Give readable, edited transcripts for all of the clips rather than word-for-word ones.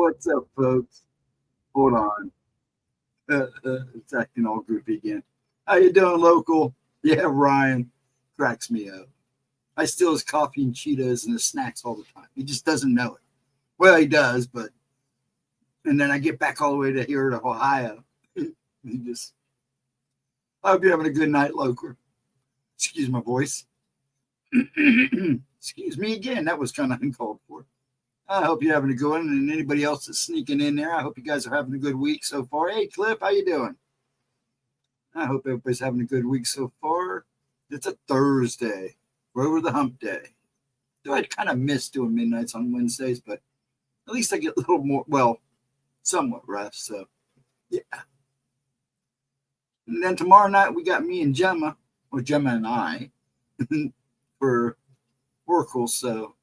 What's up, folks? Hold on. It's acting all goofy again. How you doing, local? Yeah, Ryan cracks me up. I steal his coffee and Cheetos and his snacks all the time. He just doesn't know it. Well, he does, but and then I get back all the way to here to Ohio. He just. I hope you're having a good night, local. Excuse my voice. Excuse me again. That was kind of uncalled for. I hope you're having a good one, and anybody else that's sneaking in there, I hope you guys are having a good week so far. Hey, Cliff, how you doing? I hope everybody's having a good week so far. It's a Thursday. We're over the hump day. Though I kind of miss doing midnights on Wednesdays, but at least I get a little more, well, somewhat rest. So, yeah. And then tomorrow night, we got me and Gemma, or Gemma and I, for Oracle. So,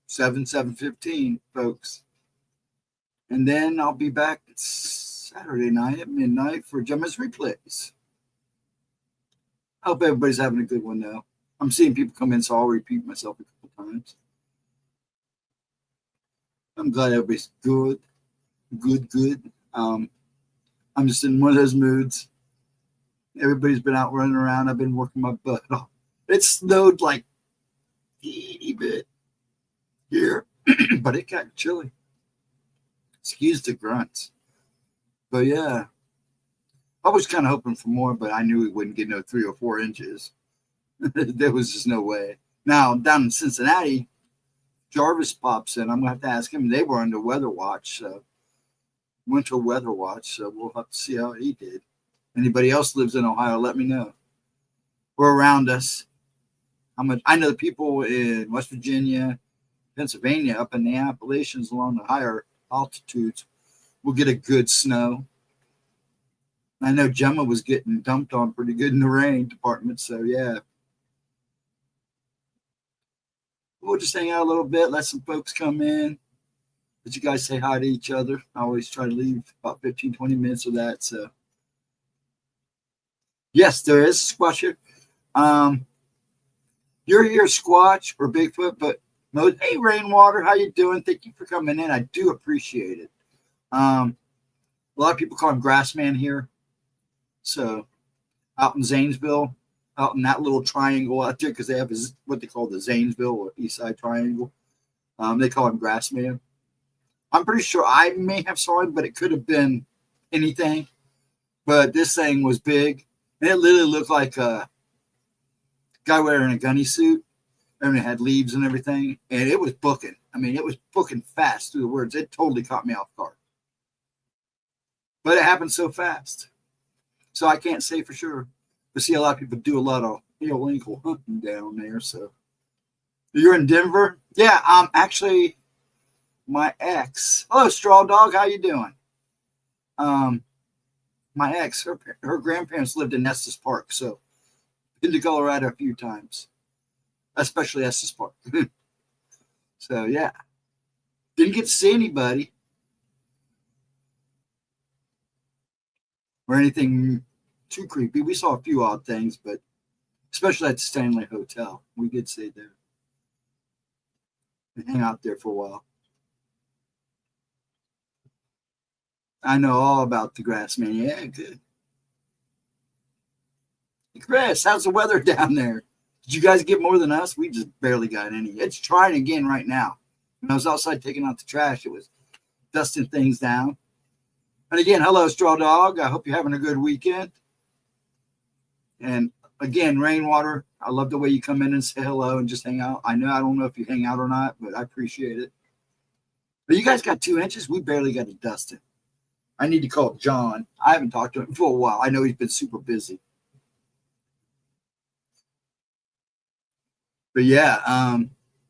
7:15, folks. And then I'll be back Saturday night at midnight for Gemma's replays. I hope everybody's having a good one, though. I'm seeing people come in, so I'll repeat myself a couple times. I'm glad everybody's good. I'm just in one of those moods. Everybody's been out running around. I've been working my butt off. It snowed like a teeny bit here, but it got chilly. Excuse the grunts. But yeah, I was kind of hoping for more, but I knew we wouldn't get no 3 or 4 inches. There was just no way. Now, down in Cincinnati, Jarvis pops in. I'm going to have to ask him. They were under weather watch, so winter weather watch, so we'll have to see how he did. Anybody else lives in Ohio, let me know. Or around us. I know the people in West Virginia, Pennsylvania, up in the Appalachians along the higher altitudes will get a good snow. I know Gemma was getting dumped on pretty good in the rain department, so yeah. We'll just hang out a little bit, let some folks come in. Let you guys say hi to each other. I always try to leave about 15, 20 minutes of that, so. Yes, there is Squatch here. You're here, Squatch or Bigfoot, but hey, Rainwater, how you doing? Thank you for coming in. I do appreciate it. A lot of people call him Grassman here. So out in Zanesville, out in that little triangle out there, because they have what they call the Zanesville or East Side Triangle. They call him Grassman. I'm pretty sure I may have saw him, but it could have been anything. But this thing was big. And it literally looked like a guy wearing a gunny suit. And it had leaves and everything. And it was booking. I mean, it was booking fast through the words. It totally caught me off guard. But it happened so fast. So I can't say for sure. But see, a lot of people do a lot of illegal hunting down there. So you're in Denver? Yeah, actually my ex. Hello, Straw Dog. How you doing? My ex, her grandparents lived in Estes Park, so been to Colorado a few times, especially Estes Park. So yeah, didn't get to see anybody or anything too creepy. We saw a few odd things, but especially at the Stanley Hotel, we did stay there and hang out there for a while. I know all about the Grassman. Yeah, good. Chris, how's the weather down there? Did you guys get more than us? We just barely got any. It's trying again right now. When I was outside taking out the trash, it was dusting things down. And again, hello, Straw Dog. I hope you're having a good weekend. And again, Rainwater, I love the way you come in and say hello and just hang out. I don't know if you hang out or not, but I appreciate it. But you guys got 2 inches. We barely got to dust it. I need to call John. I haven't talked to him for a while. I know he's been super busy. But yeah,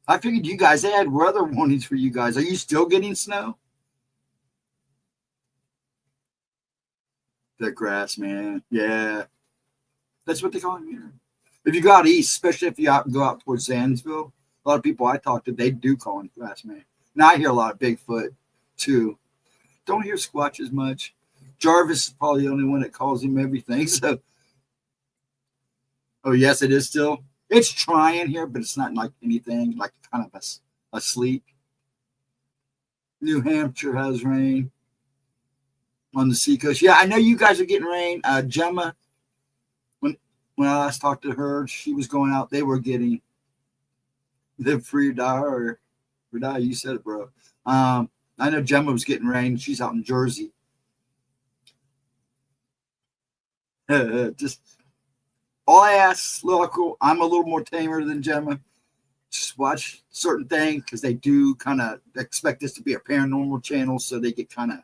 I figured you guys, they had weather warnings for you guys. Are you still getting snow? The grass, man. Yeah. That's what they call it here. If you go out east, especially if you go out towards Zanesville, a lot of people I talk to, they do call him grass, man. Now I hear a lot of Bigfoot too. Don't hear Squatch as much. Jarvis is probably the only one that calls him everything. So, oh yes, it is still. It's trying here, but it's not like anything, like kind of asleep. New Hampshire has rain on the seacoast. Yeah, I know you guys are getting rain. Gemma, when I last talked to her, she was going out. They were getting live free or die. You said it, bro. I know Gemma was getting rain. She's out in Jersey. Just all I ask, local. I'm a little more tamer than Gemma. Just watch certain things because they do kind of expect this to be a paranormal channel, so they get kind of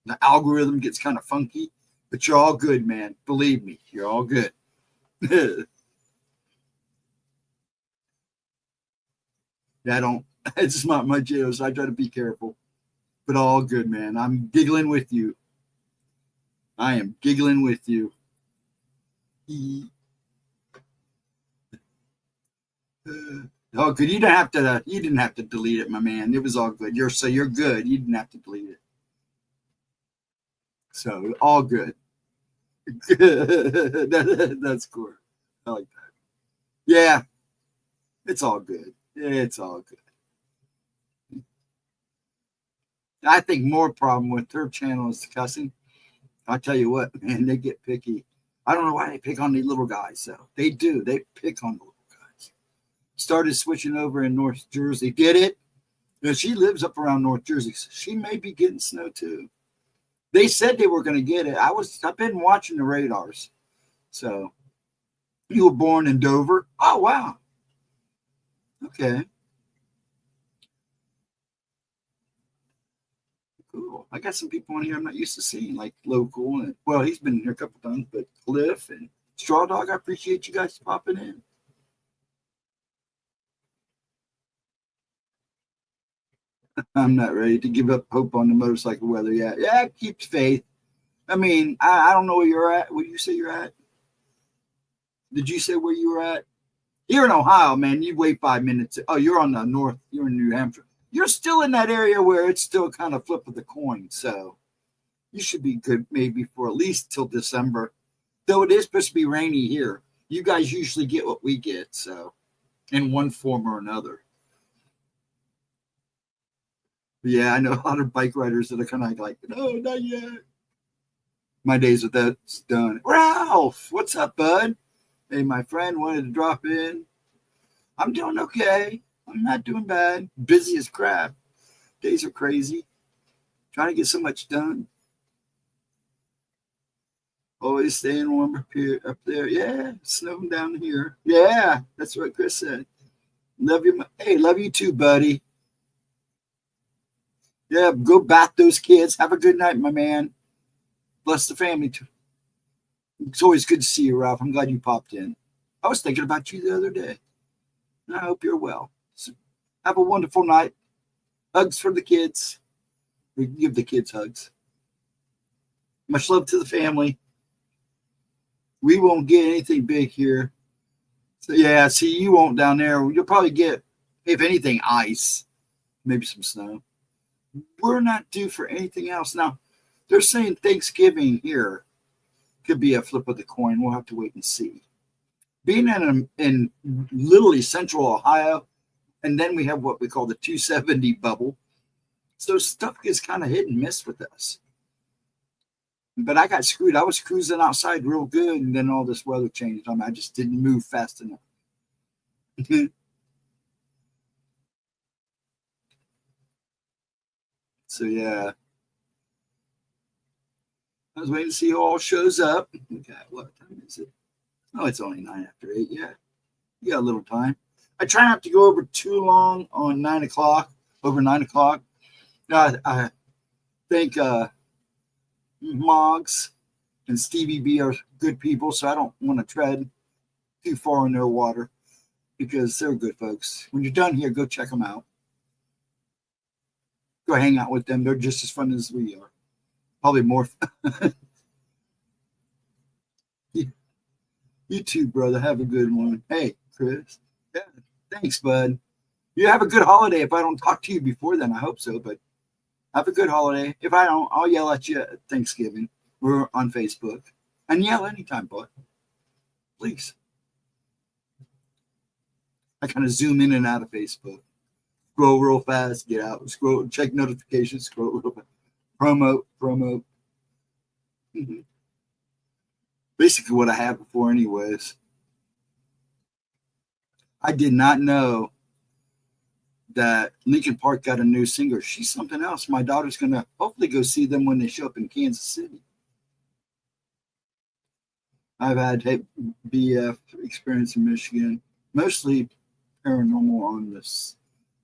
the algorithm gets kind of funky. But you're all good, man. Believe me, you're all good. Yeah, I don't. It's just not my jail, so I try to be careful. But all good, man. I'm giggling with you. I am giggling with you. Oh, good. You didn't have to. You didn't have to delete it, my man. It was all good. You're good. You didn't have to delete it. So all good. That's cool. I like that. Yeah, it's all good. It's all good. I think more problem with her channel is the cussing. I'll tell you what, man, they get picky. I don't know why they pick on these little guys, though. They do. They pick on the little guys. Started switching over in North Jersey. Get it? She lives up around North Jersey. So she may be getting snow, too. They said they were going to get it. I've been watching the radars. So, you were born in Dover? Oh, wow. Okay. Cool. I got some people on here I'm not used to seeing, like local. And well, he's been here a couple times, but Cliff and Straw Dog, I appreciate you guys popping in. I'm not ready to give up hope on the motorcycle weather yet. Yeah, it keeps faith. I mean, I don't know where you're at. Where you say you're at? Did you say where you were at? Here in Ohio, man, you wait 5 minutes. Oh, you're on the north. You're in New Hampshire. You're still in that area where it's still kind of flip of the coin. So you should be good maybe for at least till December. Though it is supposed to be rainy here. You guys usually get what we get. So in one form or another. But yeah, I know a lot of bike riders that are kind of like, no, not yet. My days with that's done. Ralph, what's up, bud? Hey, my friend wanted to drop in. I'm doing okay. I'm not doing bad. Busy as crap. Days are crazy. Trying to get so much done. Always staying warm up here, up there. Yeah, snowing down here. Yeah, that's what Chris said. Love you. Hey, love you too, buddy. Yeah, go bath those kids. Have a good night, my man. Bless the family too. It's always good to see you, Ralph. I'm glad you popped in. I was thinking about you the other day. I hope you're well. So have a wonderful night. Hugs for the kids. We give the kids hugs. Much love to the family. We won't get anything big here. So yeah, see, you won't down there. You'll probably get, if anything, ice. Maybe some snow. We're not due for anything else. Now, they're saying Thanksgiving here could be a flip of the coin. We'll have to wait and see. Being in literally central Ohio, and then we have what we call the 270 bubble. So stuff gets kind of hit and miss with us. But I got screwed. I was cruising outside real good, and then all this weather changed. I just didn't move fast enough. So yeah. I was waiting to see who all shows up. Okay, what time is it? Oh, it's only 9 after 8. Yeah, you got a little time. I try not to go over too long on 9 o'clock, over 9 o'clock. I think Moggs and Stevie B are good people, so I don't want to tread too far in their water because they're good folks. When you're done here, go check them out. Go hang out with them. They're just as fun as we are. Probably more. You too, brother. Have a good one. Hey, Chris. Yeah, thanks, bud. You have a good holiday. If I don't talk to you before then, I hope so. But have a good holiday. If I don't, I'll yell at you at Thanksgiving. We're on Facebook. And yell anytime, bud. Please. I kind of zoom in and out of Facebook. Scroll real fast, get out. Scroll, check notifications, scroll real fast. Promote. Mm-hmm. Basically what I had before anyways. I did not know that Linkin Park got a new singer. She's something else. My daughter's going to hopefully go see them when they show up in Kansas City. I've had BF experience in Michigan, mostly paranormal on the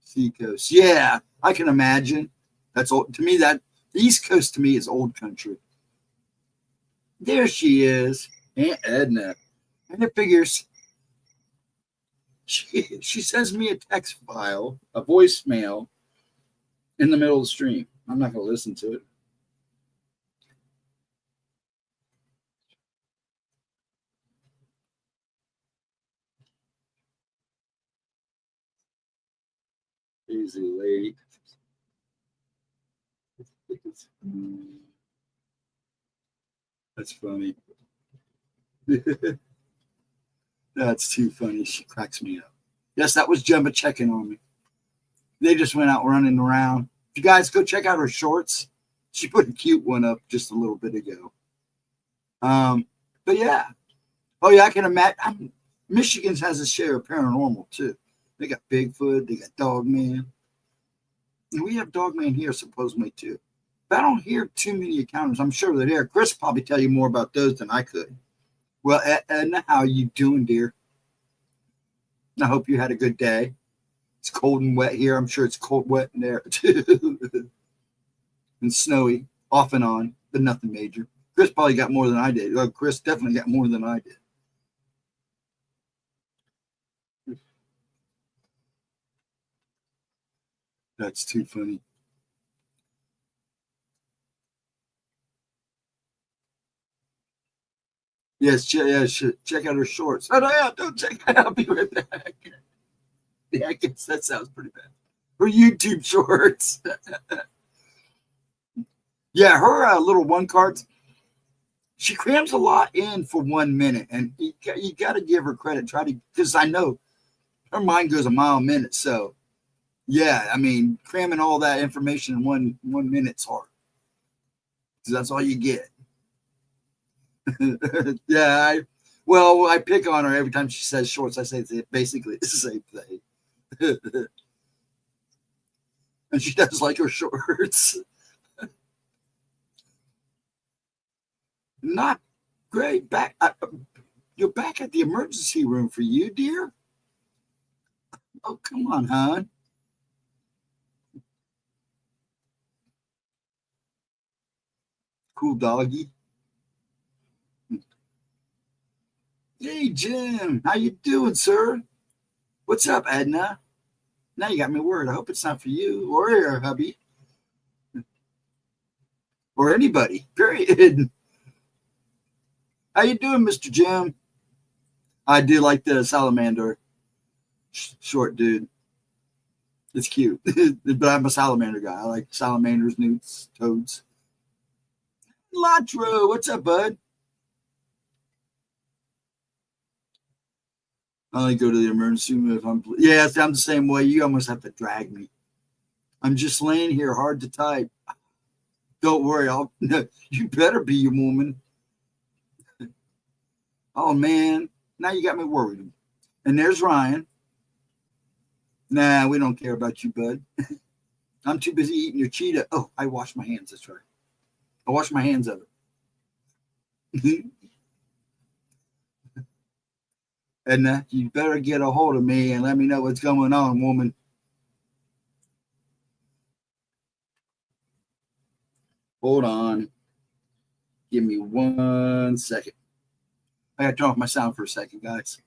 seacoast. Yeah, I can imagine. That's old to me. That the East Coast to me is old country. There she is, Aunt Edna, and it figures she sends me a text file, a voicemail in the middle of the stream. I'm not going to listen to it. Easy lady. That's funny. That's too funny. She cracks me up. Yes, that was Gemma checking on me. They just went out running around. You guys go check out her shorts. She put a cute one up just a little bit ago. But yeah. Oh yeah, I can imagine. Michigan's has a share of paranormal too. They got Bigfoot. They got Dogman. And we have Dogman here supposedly too. But I don't hear too many encounters. I'm sure they're there. Chris will probably tell you more about those than I could. Well, Edna, how you doing, dear? I hope you had a good day. It's cold and wet here. I'm sure it's cold, wet in there too. And snowy, off and on, but nothing major. Chris probably got more than I did. Well, Chris definitely got more than I did. That's too funny. Yes, check out her shorts. Oh, no, yeah, don't check that out. I'll be right back. Yeah, I guess that sounds pretty bad. Her YouTube shorts. Yeah, her little one cards. She crams a lot in for 1 minute, and you got to give her credit. Try to, because I know her mind goes a mile a minute. So, yeah, I mean, cramming all that information in 1 minute's hard. Because that's all you get. Yeah, I pick on her every time she says shorts. I say it's basically the same thing. And she does like her shorts. Not great. You're back at the emergency room for you, dear. Oh, come on, hon. Cool doggy. Hey, Jim. How you doing, sir? What's up, Edna? Now you got me worried. I hope it's not for you or your hubby or anybody. Period. How you doing, Mr. Jim? I do like the salamander short dude. It's cute, but I'm a salamander guy. I like salamanders, newts, toads. Latro, what's up, bud? I only go to the emergency room if I'm. Yeah, I'm the same way. You almost have to drag me. I'm just laying here, hard to type. Don't worry, I'll. You better be a woman. Oh man, now you got me worried. And there's Ryan. Nah, we don't care about you, bud. I'm too busy eating your cheetah. Oh, I washed my hands. That's right. I washed my hands of it. And you better get a hold of me and let me know what's going on, woman. Hold on. Give me 1 second. I got to turn off my sound for a second, guys.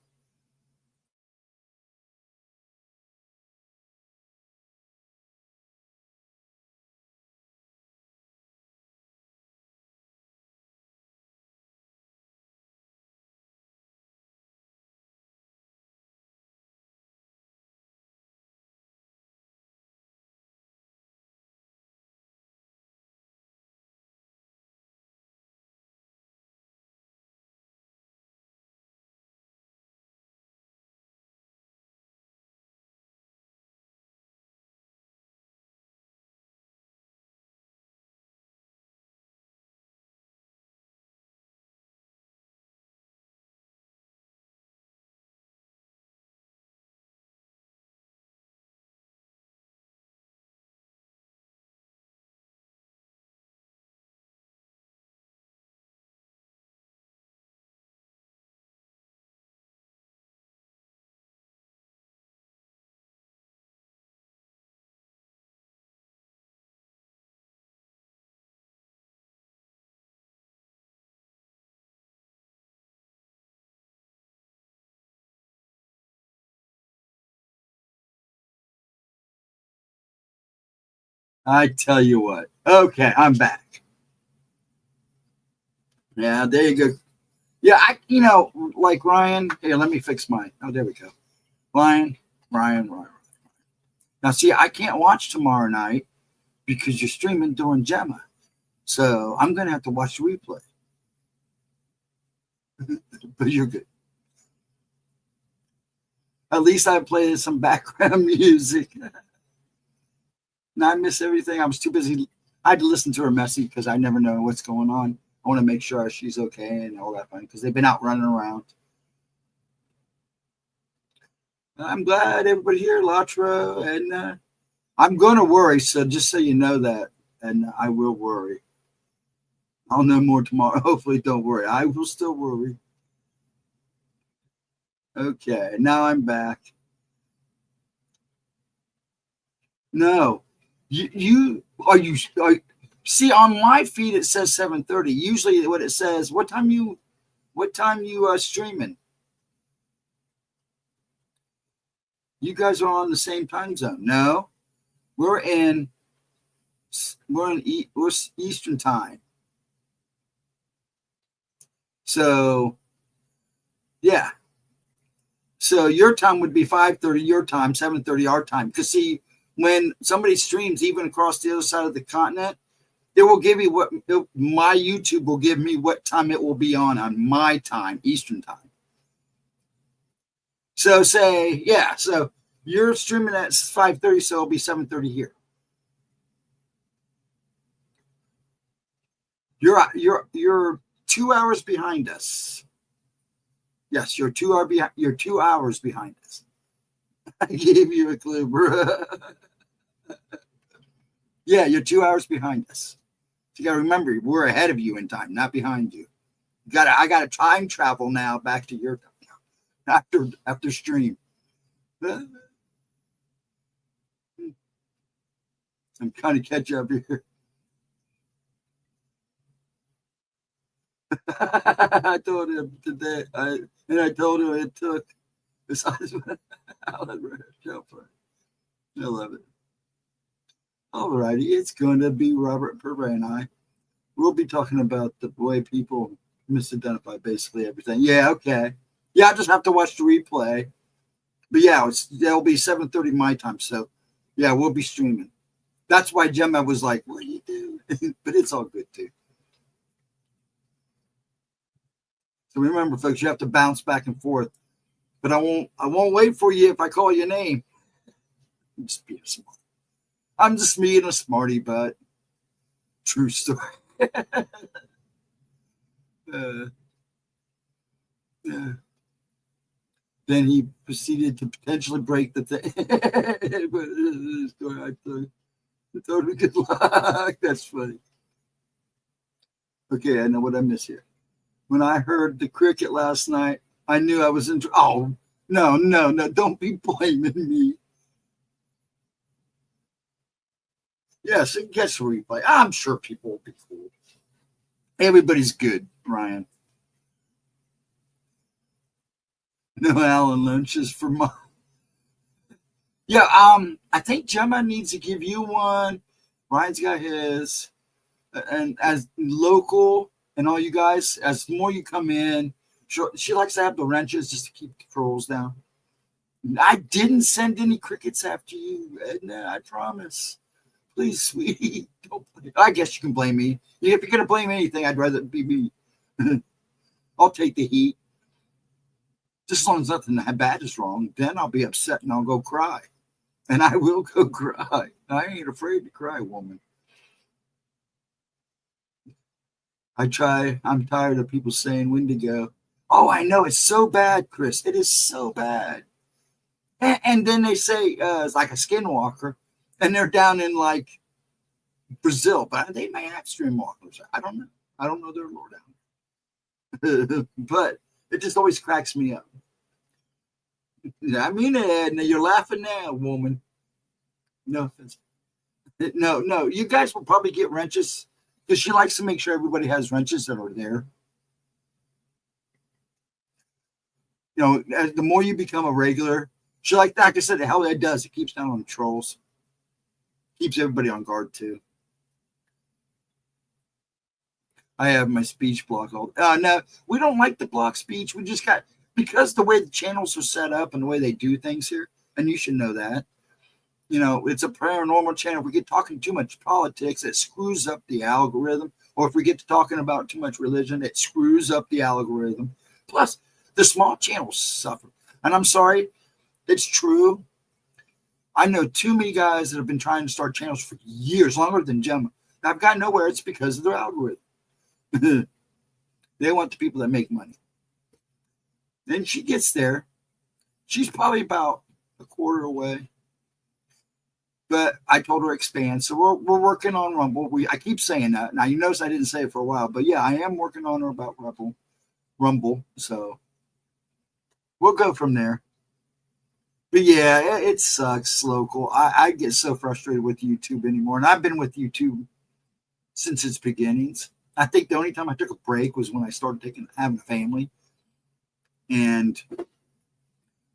I tell you what. Okay, I'm back. Yeah, there you go. Yeah, like Ryan. Here, let me fix mine. Oh, there we go. Ryan. Now, see, I can't watch tomorrow night because you're streaming during Gemma. So I'm going to have to watch the replay. But you're good. At least I played some background music. And I miss everything. I was too busy. I had to listen to her message because I never know what's going on. I want to make sure she's okay and all that fun because they've been out running around. I'm glad everybody here, Latra, and I'm going to worry. So just so you know that, and I will worry. I'll know more tomorrow. Hopefully, don't worry. I will still worry. Okay, now I'm back. No, you see on my feed it says 7:30. Usually, what it says, what time you streaming? You guys are on the same time zone. No, we're Eastern time. So, yeah. So your time would be 5:30 your time, 7:30 our time. Because see, when somebody streams even across the other side of the continent, it will give you my YouTube will give me what time it will be on my time, Eastern time. So so you're streaming at 5:30, so it'll be 7:30 here. You're 2 hours behind us. Yes, you're 2 hours behind us. I gave you a clue, bro. Yeah, you're 2 hours behind us. You gotta remember, we're ahead of you in time, not behind you. I gotta time travel now back to your time after stream. I'm kind of catch up here. I told him today, I told him it took. I love it. All righty, it's going to be Robert Purvey and I. We'll be talking about the way people misidentify basically everything. Yeah, okay. Yeah, I just have to watch the replay. But yeah, it'll be 7:30 my time. So yeah, we'll be streaming. That's why Gemma was like, "What do you do?" But it's all good too. So remember, folks, you have to bounce back and forth. But I won't wait for you if I call your name. I'm just being a smarty butt. True story. Yeah. Then he proceeded to potentially break the thing. But I told him good luck. That's funny. Okay, I know what I miss here. When I heard the cricket last night, I knew I was in. Oh, no. Don't be blaming me. Yes, it gets replay. I'm sure people will be cool. Everybody's good, Ryan. No Alan Lynch's for my. Yeah, I think Gemma needs to give you one. Ryan's got his. And as local and all you guys, as more you come in, she likes to have the wrenches just to keep the trolls down. I didn't send any crickets after you, Edna, I promise. Please, sweetie, don't blame. I guess you can blame me. If you're going to blame anything, I'd rather it be me. I'll take the heat. Just as long as nothing bad is wrong, then I'll be upset and I'll go cry. And I will go cry. I ain't afraid to cry, woman. I'm tired of people saying when to go. Oh, I know. It's so bad, Chris. It is so bad. And then they say it's like a skinwalker, and they're down in like Brazil, but they may have streamwalkers. I don't know. I don't know their lore down. But it just always cracks me up. I mean it, Edna. You're laughing now, woman. No offense. No. You guys will probably get wrenches because she likes to make sure everybody has wrenches that are there. You know, the more you become a regular, she like I said, the hell that does, it keeps down on the trolls. Keeps everybody on guard too. I have my speech block all. No, we don't like the block speech. We just got, because the way the channels are set up and the way they do things here, and you should know that. You know, it's a paranormal channel. If we get talking too much politics, it screws up the algorithm. Or if we get to talking about too much religion, it screws up the algorithm. Plus, the small channels suffer. And I'm sorry, it's true. I know too many guys that have been trying to start channels for years, longer than Gemma. I've got nowhere. It's because of their algorithm. They want the people that make money. Then she gets there. She's probably about a quarter away. But I told her expand. So we're working on Rumble. I keep saying that. Now, you notice I didn't say it for a while. But, yeah, I am working on her about Rumble. So we'll go from there. But, yeah, it sucks, local. I get so frustrated with YouTube anymore. And I've been with YouTube since its beginnings. I think the only time I took a break was when I started having a family. And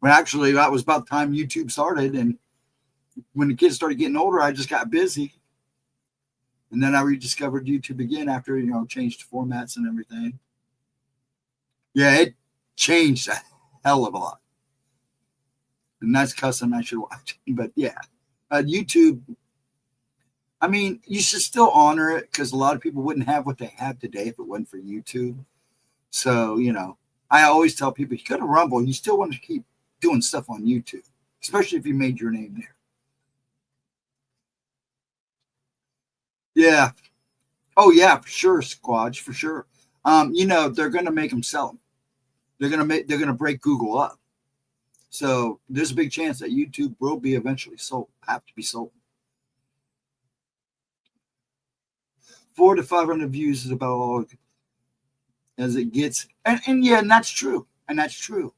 well, actually, that was about the time YouTube started. And when the kids started getting older, I just got busy. And then I rediscovered YouTube again after, changed formats and everything. Yeah, it changed a hell of a lot. And that's cussing I should watch. But yeah, YouTube, I mean, you should still honor it because a lot of people wouldn't have what they have today if it wasn't for YouTube. So, I always tell people, you go to Rumble, you still want to keep doing stuff on YouTube, especially if you made your name there. Yeah. Oh, yeah, for sure, Squadge, for sure. They're going to make them sell them. They're going to break Google up. So there's a big chance that YouTube will be eventually have to be sold. 400 to 500 views is about all as it gets. And yeah, and that's true. And that's true.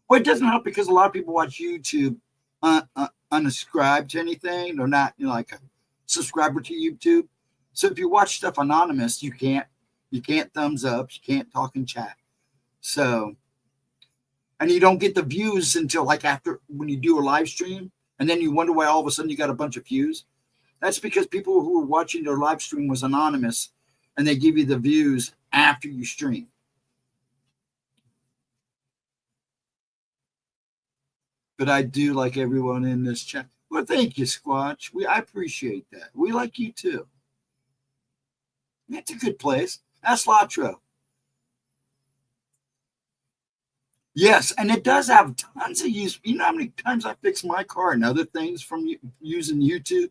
Well, it doesn't help because a lot of people watch YouTube unsubscribed to anything. They're not like a subscriber to YouTube. So if you watch stuff anonymous, you can't thumbs up, you can't talk and chat. So, and you don't get the views until like after when you do a live stream, and then you wonder why all of a sudden you got a bunch of views. That's because people who were watching their live stream was anonymous, and they give you the views after you stream. But I do like everyone in this chat. Well, thank you, Squatch. I appreciate that. We like you too. It's a good place. That's Latro. Yes, and it does have tons of use. You know how many times I fixed my car and other things from using YouTube?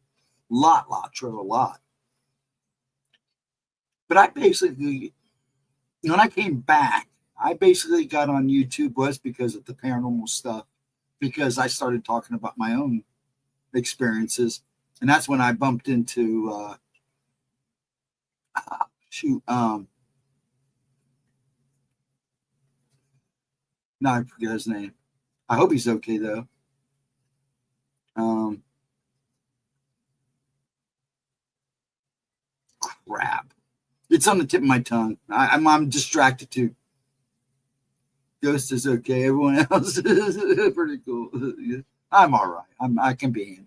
A lot. But I basically, when I came back, I basically got on YouTube was because of the paranormal stuff, because I started talking about my own experiences. And that's when I bumped into, now I forget his name. I hope he's okay, though. Crap. It's on the tip of my tongue. I'm distracted too. Ghost is okay. Everyone else is pretty cool. I'm all right. I can be handled.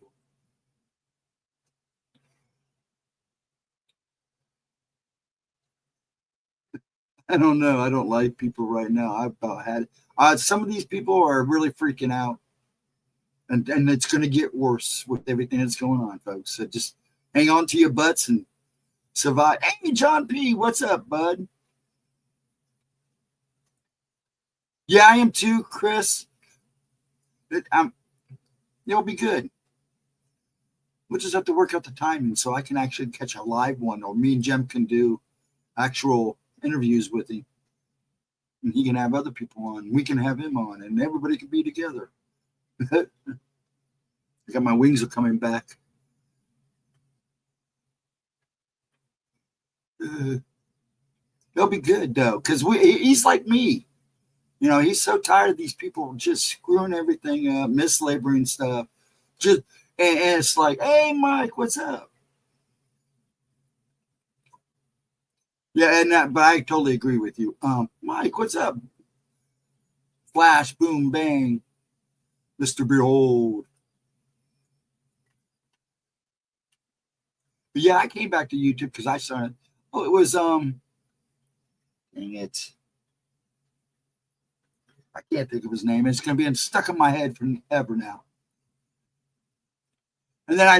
I don't know. I don't like people right now. I've about had it. Some of these people are really freaking out. And it's going to get worse with everything that's going on, folks. So just hang on to your butts and survive. Hey, John P., what's up, bud? Yeah, I am too, Chris. It'll be good. We'll just have to work out the timing so I can actually catch a live one, or me and Jem can do actual interviews with him. And he can have other people on. We can have him on, and everybody can be together. I got my wings are coming back. It'll be good, though, because he's like me. He's so tired of these people just screwing everything up, mislabeling stuff. And it's like, hey, Mike, what's up? Yeah, but I totally agree with you. Mike, what's up? Flash, boom, bang, Mr. Behold. But yeah, I came back to YouTube because I saw it. Oh, it was dang it. I can't think of his name. It's going to be stuck in my head forever now. And then I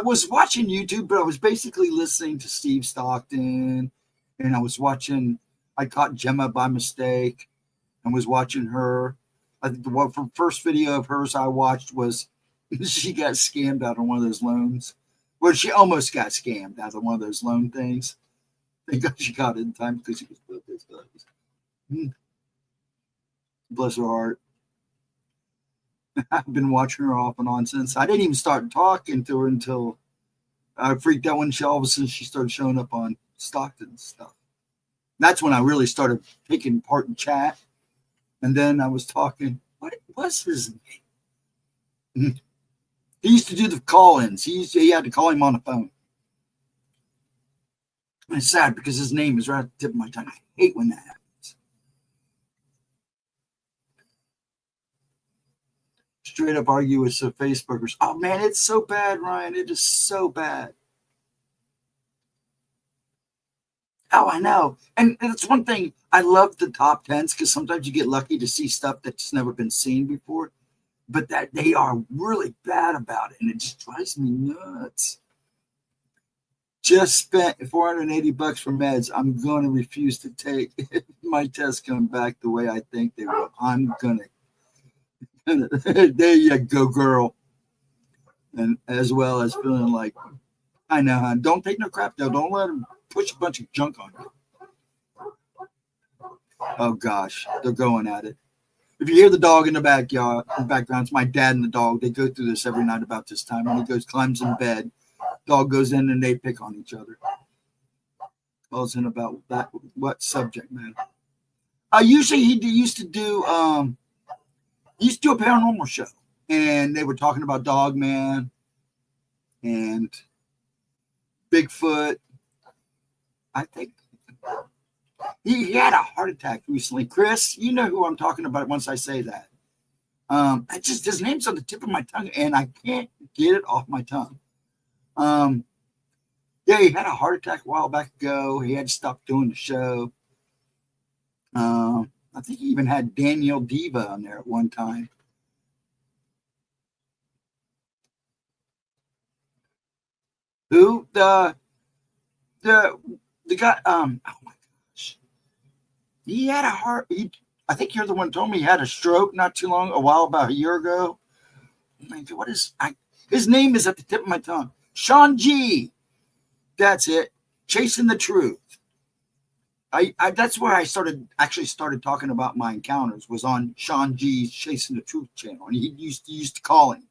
was watching YouTube, but I was basically listening to Steve Stockton, and I caught Gemma by mistake and was watching her. I think the first video of hers I watched was she got scammed out of one of those loans. Well, she almost got scammed out of one of those loan things. Thank God she got it in time because she was both those guys. Bless her heart. I've been watching her off and on since. I didn't even start talking to her until I freaked out when all of a sudden she started showing up on Stockton stuff. That's when I really started taking part in chat. And then I was talking. What was his name? He used to do the call-ins. He had to call him on the phone. And it's sad because his name is right at the tip of my tongue. I hate when that happens. Straight up argue with some Facebookers. Oh man, it's so bad, Ryan. It is so bad. Oh, I know. And it's one thing. I love the top 10s because sometimes you get lucky to see stuff that's never been seen before. But that they are really bad about it, and it just drives me nuts. Just spent $480 for meds. I'm going to refuse to take my test come back the way I think they will. I'm gonna. There you go, girl. And as well as feeling like, I know, hon. Don't take no crap though. Don't let them push a bunch of junk on you. Oh gosh, they're going at it. If you hear the dog in the background, it's my dad and the dog. They go through this every night about this time. When he climbs in bed, dog goes in and they pick on each other. Calls in about that what subject matter. Usually he used to do a paranormal show, and they were talking about Dog Man and Bigfoot. I think he had a heart attack recently. Chris, you know who I'm talking about once I say that. His name's on the tip of my tongue, and I can't get it off my tongue. Yeah, he had a heart attack a while back ago. He had to stop doing the show. I think he even had Danielle Diva on there at one time. Who? The guy, oh my gosh. He had a heart. I think you're the one who told me he had a stroke about a year ago. His name is at the tip of my tongue. Sean G. That's it. Chasing the Truth. That's where I started talking about my encounters, was on Sean G's Chasing the Truth channel. And he used to call him.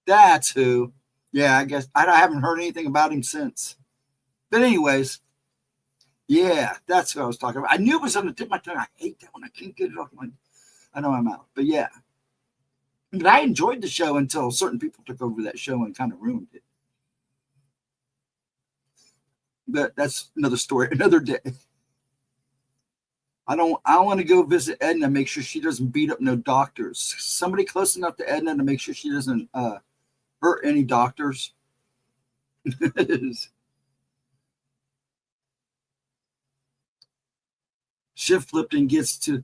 That's who. Yeah, I guess I haven't heard anything about him since. But anyways, yeah, that's what I was talking about. I knew it was on the tip of my tongue. I hate that one. I can't get it off my. I know I'm out, but yeah. But I enjoyed the show until certain people took over that show and kind of ruined it. But that's another story, another day. I want to go visit Edna, make sure she doesn't beat up no doctors. Somebody close enough to Edna to make sure she doesn't hurt any doctors. Shift flipping gets to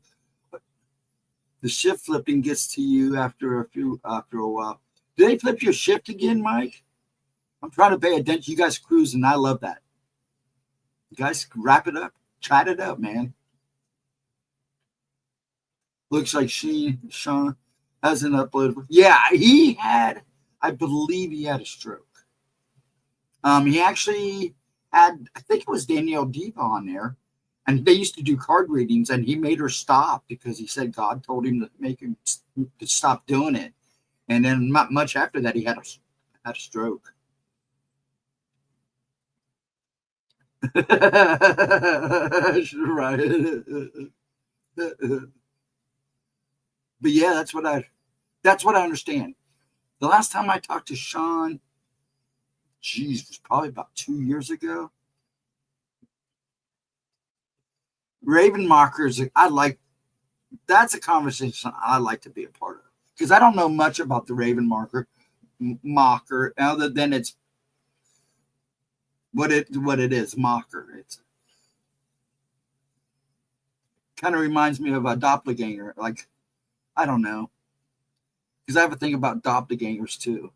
you after a while. Do they flip your shift again, Mike? I'm trying to pay attention. You guys cruising. I love that. You guys wrap it up. Chat it up, man. Looks like Sean hasn't uploaded. Yeah, I believe he had a stroke. He actually had, I think it was Danielle Diva on there, and they used to do card readings, and he made her stop because he said God told him to make him to stop doing it. And then not much after that, he had a stroke. Right. But yeah, that's what I understand. The last time I talked to Sean, it was probably about 2 years ago. Raven Mockers, that's a conversation I like to be a part of, because I don't know much about the Raven Mocker other than it's what it is, mocker. It's kind of reminds me of a doppelganger. Like, I don't know, because I have a thing about doppelgangers too,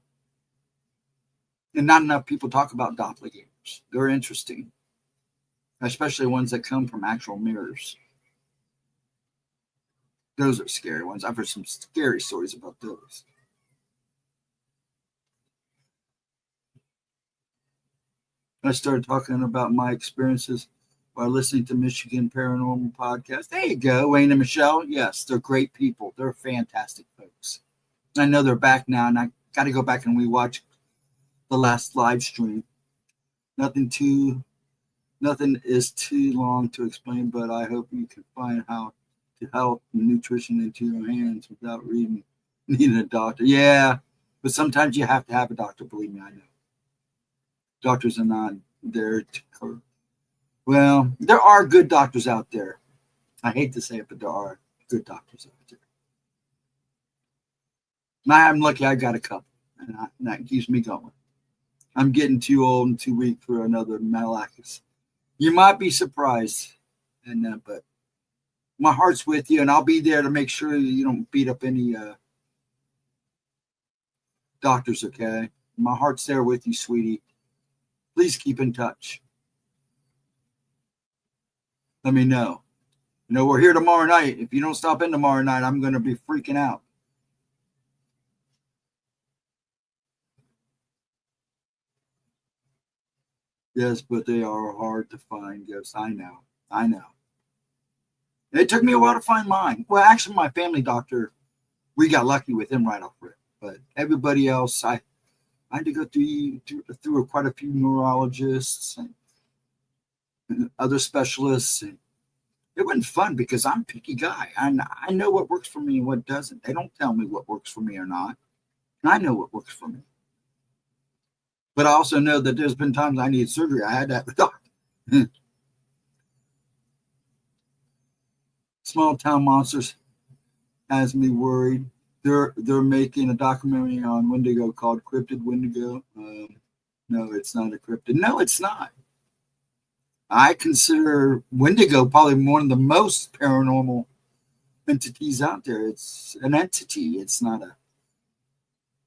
and not enough people talk about doppelgangers. They're interesting, especially ones that come from actual mirrors. Those are scary ones. I've heard some scary stories about those. I started talking about my experiences while listening to Michigan Paranormal Podcast. There you go, Wayne and Michelle. Yes, they're great people. They're fantastic folks. I know they're back now, and I got to go back and rewatch the last live stream. Nothing is too long to explain, but I hope you can find how to help nutrition into your hands without needing a doctor. Yeah, but sometimes you have to have a doctor. Believe me, I know. Doctors are not there to cover. Well, there are good doctors out there. I hate to say it, but there are good doctors out there. I'm lucky I got a couple, and that keeps me going. I'm getting too old and too weak for another Malachus. You might be surprised, but my heart's with you, and I'll be there to make sure you don't beat up any doctors, okay? My heart's there with you, sweetie. Please keep in touch. Let me know. You know, we're here tomorrow night. If you don't stop in tomorrow night, I'm going to be freaking out. Yes, but they are hard to find ghosts. I know. It took me a while to find mine. Well, actually, my family doctor, we got lucky with him right off rip. But everybody else, I had to go through quite a few neurologists and other specialists. And it wasn't fun because I'm a picky guy. I know what works for me and what doesn't. They don't tell me what works for me or not. And I know what works for me. But I also know that there's been times I need surgery. I had to have a doctor. Small Town Monsters has me worried. They're making a documentary on Wendigo called Cryptid Wendigo. No, it's not a cryptid. No, it's not. I consider Wendigo probably one of the most paranormal entities out there. It's an entity. It's not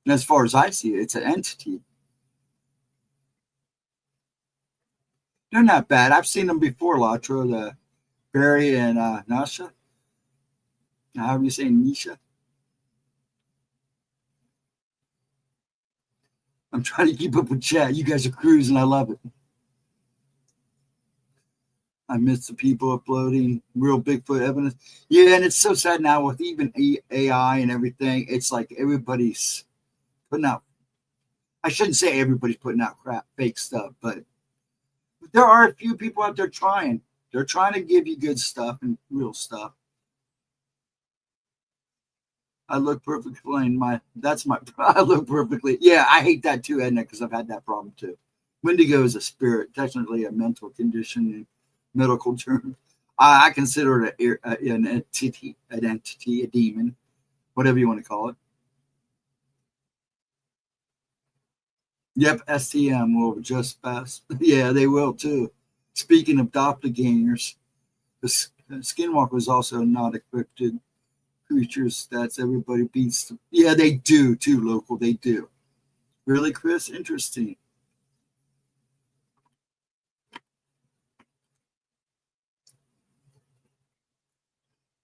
as far as I see it, it's an entity. They're not bad. I've seen them before, Latro, the Barry and Nasha. How do you say Nisha? I'm trying to keep up with chat. You guys are cruising. I love it. I miss the people uploading real Bigfoot evidence. Yeah, and it's so sad now with even AI and everything. It's like everybody's putting out. I shouldn't say everybody's putting out crap, fake stuff, but there are a few people out there trying. They're trying to give you good stuff and real stuff. I look perfectly fine. I look perfectly. Yeah, I hate that too, Edna, because I've had that problem too. Wendigo is a spirit, technically a mental condition in medical terms. I consider it an entity, a demon, whatever you want to call it. Yep, STM will just pass. Yeah, they will too. Speaking of doppelgangers, the Skinwalker is also not equipped creatures that's everybody beats. Yeah, they do too, local. They do. Really, Chris? Interesting.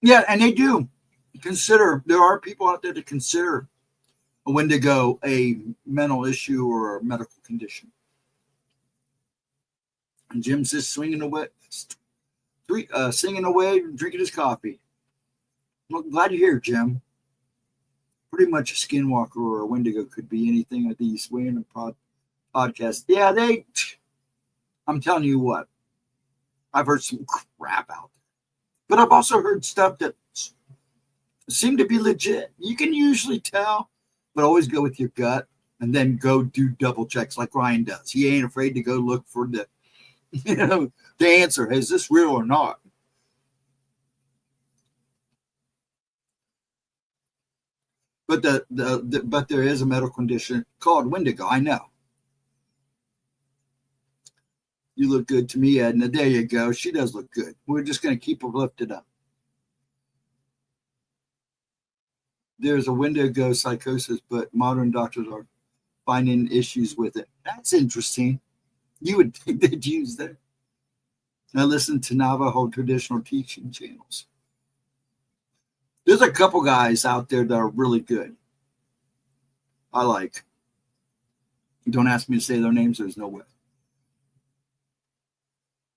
Yeah, and they do consider. There are people out there to consider a Wendigo a mental issue or a medical condition. And Jim's just singing away, drinking his coffee. I'm glad you're here, Jim. Pretty much a Skinwalker or a Wendigo could be anything of these random podcasts. Yeah, I'm telling you what, I've heard some crap out there. But I've also heard stuff that seemed to be legit. You can usually tell, but always go with your gut and then go do double checks like Ryan does. He ain't afraid to go look for the answer. Is this real or not? But but there is a medical condition called Wendigo. I know. You look good to me, Edna. There you go. She does look good. We're just going to keep her lifted up. There's a Wendigo psychosis, but modern doctors are finding issues with it. That's interesting. You would think they'd use that. I listen to Navajo traditional teaching channels. There's a couple guys out there that are really good. I like. Don't ask me to say their names. There's no way.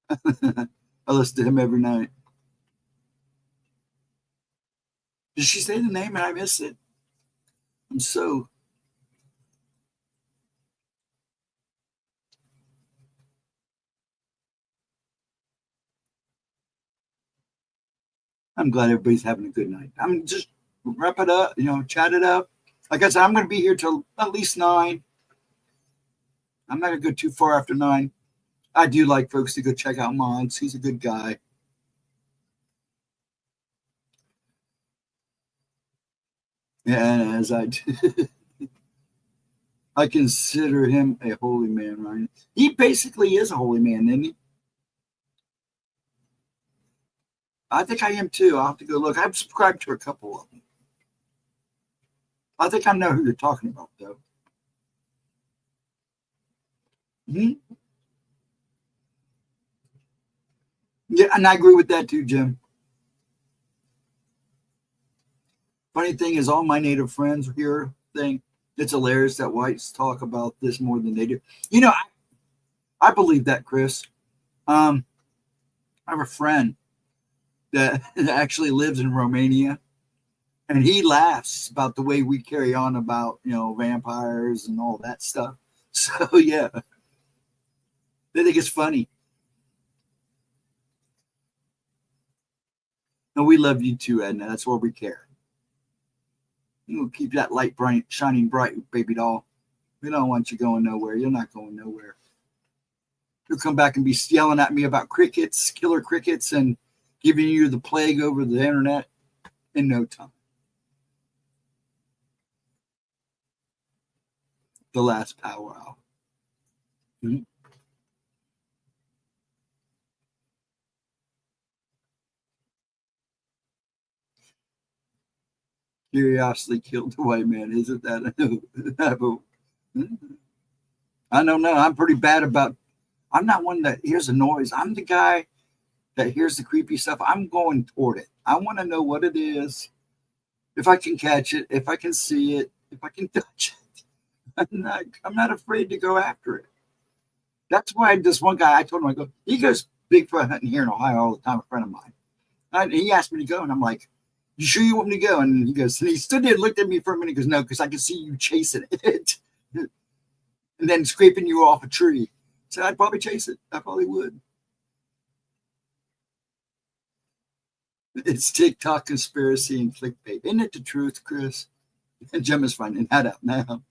I listen to him every night. Did she say the name and I missed it? I'm glad everybody's having a good night. I'm just wrap it up, chat it up. Like I said, I'm going to be here till at least 9. I'm not going to go too far after 9. I do like folks to go check out Mons. He's a good guy. And as I do, I consider him a holy man, Ryan. He basically is a holy man, isn't he? I think I am too. I'll have to go look. I've subscribed to a couple of them. I think I know who you're talking about, though. Yeah, and I agree with that too, Jim. Funny thing is, all my native friends here think it's hilarious that whites talk about this more than they do. I believe that, Chris. I have a friend that actually lives in Romania, and he laughs about the way we carry on about, vampires and all that stuff. So, yeah, they think it's funny. And we love you too, Edna. That's why we care. You keep that light bright, shining bright, baby doll. We don't want you going nowhere. You're not going nowhere. You'll come back and be yelling at me about crickets, killer crickets, and giving you the plague over the internet in no time. The last powwow. Mm-hmm. Curiosity killed the white man. Isn't that I don't know. I'm pretty bad about. I'm not one that hears a noise. I'm the guy that hears the creepy stuff. I'm going toward it. I want to know what it is. If I can catch it, if I can see it, if I can touch it, I'm not afraid to go after it. That's why this one guy, I told him, he goes Bigfoot hunting here in Ohio all the time, a friend of mine. And he asked me to go, and I'm like, you sure you want me to go? And he goes, and he stood there and looked at me for a minute. He goes, no, because I can see you chasing it. And then scraping you off a tree. So I'd probably chase it. I probably would. It's TikTok conspiracy and clickbait. Isn't it the truth, Chris? And Gemma's finding that out now.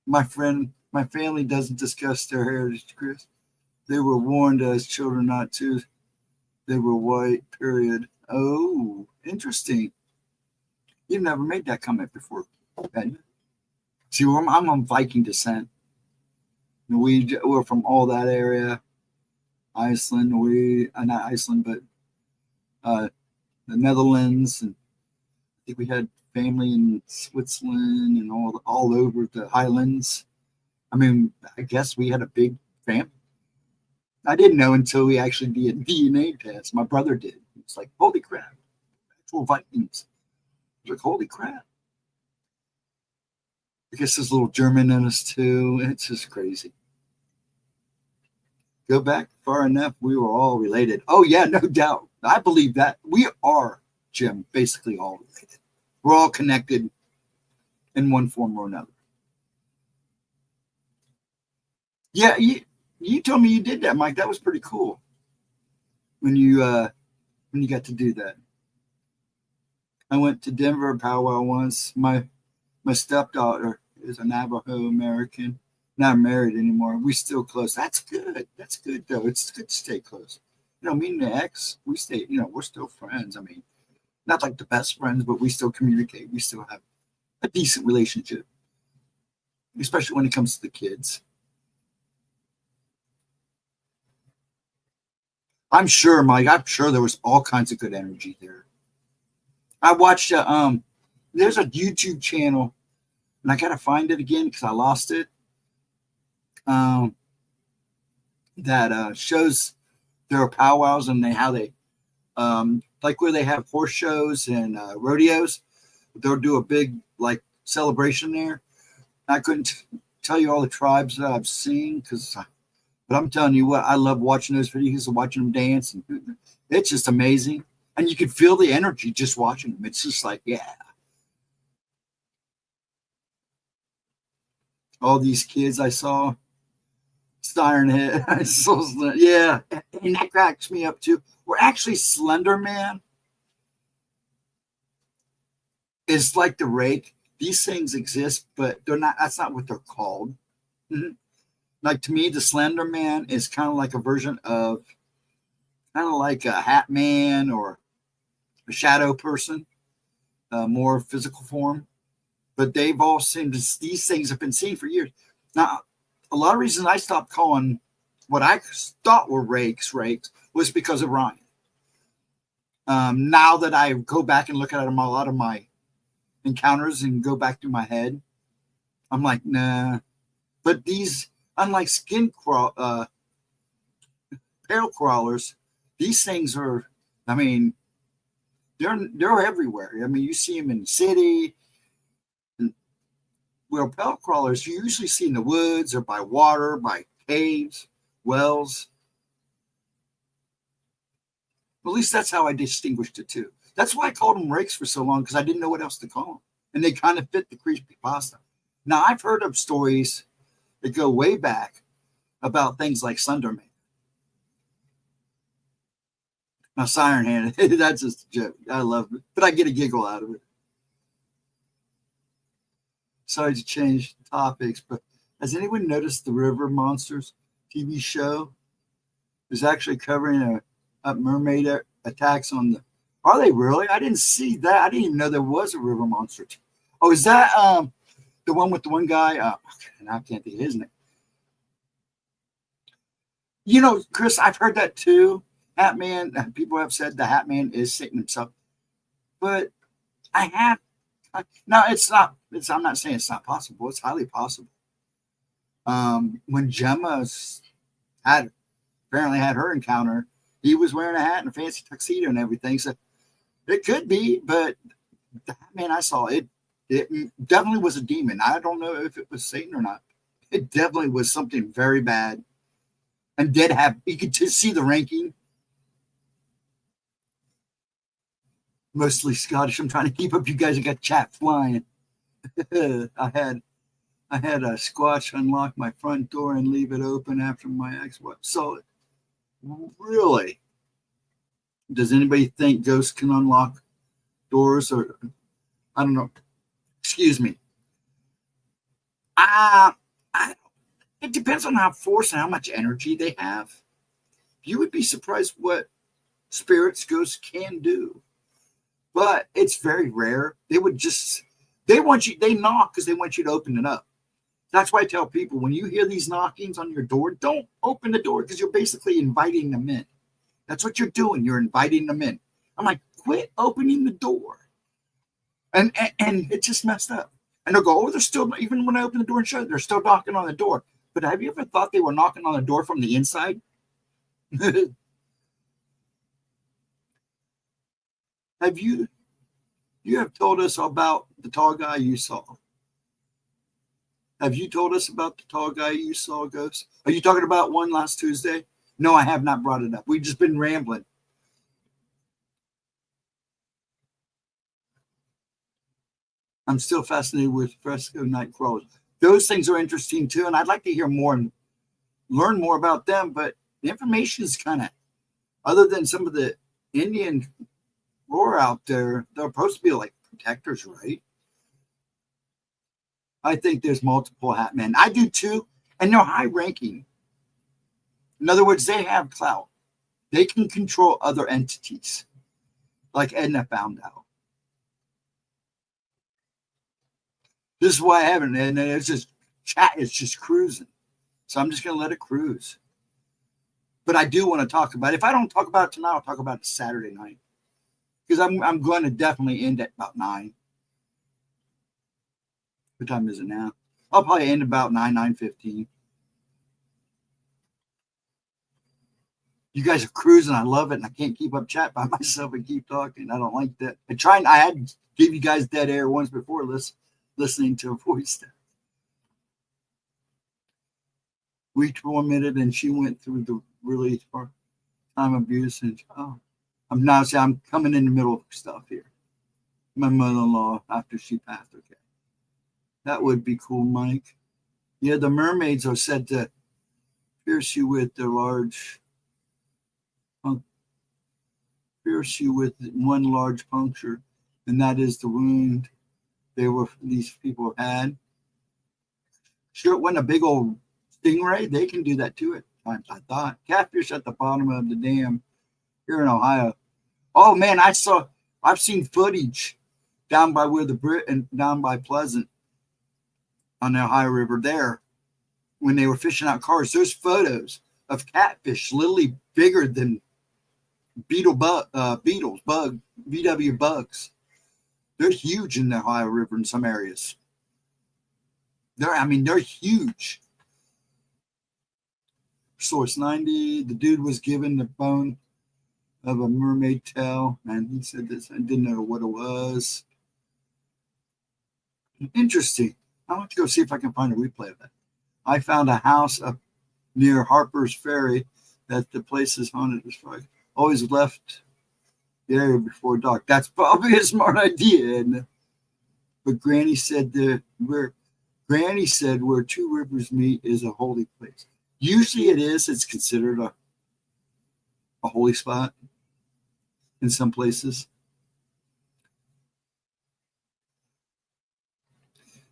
My family doesn't discuss their heritage, Chris. They were warned as children not to. They were white, period. Oh, interesting. You've never made that comment before, have you? See, I'm on Viking descent. We're from all that area. Iceland, not Iceland, but the Netherlands. And I think we had family in Switzerland and all over the Highlands. I mean, I guess we had a big family. I didn't know until we actually did a DNA test. My brother did. It's like, holy crap, actual Vikings. I was like, holy crap. I guess there's a little German in us too. It's just crazy. Go back far enough, we were all related. Oh yeah, no doubt. I believe that. We are, Jim, basically all related. We're all connected in one form or another. Yeah, you told me you did that, Mike. That was pretty cool. When you got to do that. I went to Denver powwow once. My stepdaughter is a Navajo American. Not married anymore. We still close. That's good. That's good though. It's good to stay close. Me and the ex, we stay. We're still friends. I mean, not like the best friends, but we still communicate. We still have a decent relationship, especially when it comes to the kids. I'm sure, Mike. I'm sure there was all kinds of good energy there. I watched there's a YouTube channel, and I gotta find it again because I lost it. Um, that shows their powwows and how they like where they have horse shows and rodeos. They'll do a big like celebration there. I couldn't tell you all the tribes that I've seen but I'm telling you what, I love watching those videos and watching them dance, and it's just amazing. And you can feel the energy just watching them. It's just like, yeah, all these kids I saw, Siren Head, yeah, and that cracks me up too. We're actually Slender Man is like the rake. These things exist, but they're not. That's not what they're called. Mm-hmm. Like to me, the Slender Man is kind of like a version of kind of like a Hat Man or a shadow person, more physical form. But they've all seemed these things have been seen for years. Now, a lot of reasons I stopped calling what I thought were rakes was because of Ryan. Now that I go back and look at a lot of my encounters and go back to my head, I'm like, nah. But these, unlike pale crawlers, these things are, I mean, they're everywhere. I mean, you see them in the city. Well, pale crawlers you usually see in the woods or by water, by caves, wells. At least that's how I distinguished the two. That's why I called them rakes for so long, because I didn't know what else to call them. And they kind of fit the creepypasta. Now, I've heard of stories that go way back about things like Sunderman. Now, Siren Hand, that's just a joke. I love it, but I get a giggle out of it. Sorry to change topics, but has anyone noticed the River Monsters TV show is actually covering a mermaid attacks on the? Are they really? I didn't see that. I didn't even know there was a River Monster. Oh, is that the one with the one guy? I can't think of his name. You know, Chris, I've heard that too. Hat Man. People have said the Hat Man is Satan himself, but I have. No, it's not. I'm not saying it's not possible. It's highly possible. When Gemma's apparently had her encounter, he was wearing a hat and a fancy tuxedo and everything. So it could be, but man, I saw it. It definitely was a demon. I don't know if it was Satan or not. It definitely was something very bad, and did have. You could see the ranking. Mostly Scottish. I'm trying to keep up. You guys have got chat flying. I had a Squatch unlock my front door and leave it open after my ex-wife saw it. Really? Does anybody think ghosts can unlock doors? Or I don't know. Excuse me. It depends on how force and how much energy they have. You would be surprised what spirits, ghosts can do. But it's very rare. They knock because they want you to open it up. That's why I tell people, when you hear these knockings on your door, don't open the door, because you're basically inviting them in. That's what you're doing. You're inviting them in. I'm like, quit opening the door. And it just messed up. And they'll go, oh, they're still, even when I open the door and shut it, they're still knocking on the door. But have you ever thought they were knocking on the door from the inside? Have you have told us about the tall guy you saw? Have you told us about the tall guy you saw, Ghost? Are you talking about one last Tuesday? No, I have not brought it up. We've just been rambling. I'm still fascinated with fresco night crawlers. Those things are interesting too, and I'd like to hear more and learn more about them. But the information is kind of, other than some of the Indian lore out there, they're supposed to be like protectors, right? I think there's multiple hat men. I do too, and they're high ranking. In other words, they have clout. They can control other entities, like Edna found out. This is why I haven't, and it's just chat. It's just cruising, so I'm just gonna let it cruise. But I do want to talk about it. If I don't talk about it tonight, I'll talk about it Saturday night. Because I'm going to definitely end at about 9. What time is it now? I'll probably end about 9:15. You guys are cruising. I love it. And I can't keep up chat by myself and keep talking. I don't like that. I had to give you guys dead air once before listening to a voice. We tormented, and she went through the really hard time abuse. And I'm coming in the middle of stuff here. My mother-in-law, after she passed. Okay. That would be cool, Mike. Yeah, the mermaids are said to pierce you with one large puncture, and that is the wound these people had. Sure, it wasn't a big old stingray. They can do that too at times, I thought. Catfish at the bottom of the dam here in Ohio. Oh man, I've seen footage down by down by Pleasant on the Ohio River there when they were fishing out cars. There's photos of catfish literally bigger than VW bugs. They're huge in the Ohio River in some areas. They're huge. Source 90, the dude was given the bone of a mermaid tail, and he said this. I didn't know what it was. Interesting. I want to go see if I can find a replay of that. I found a house up near Harper's Ferry that the place is haunted. Always left the area before dark. That's probably a smart idea, isn't it? But Granny said where two rivers meet is a holy place. Usually it is. It's considered a holy spot in some places.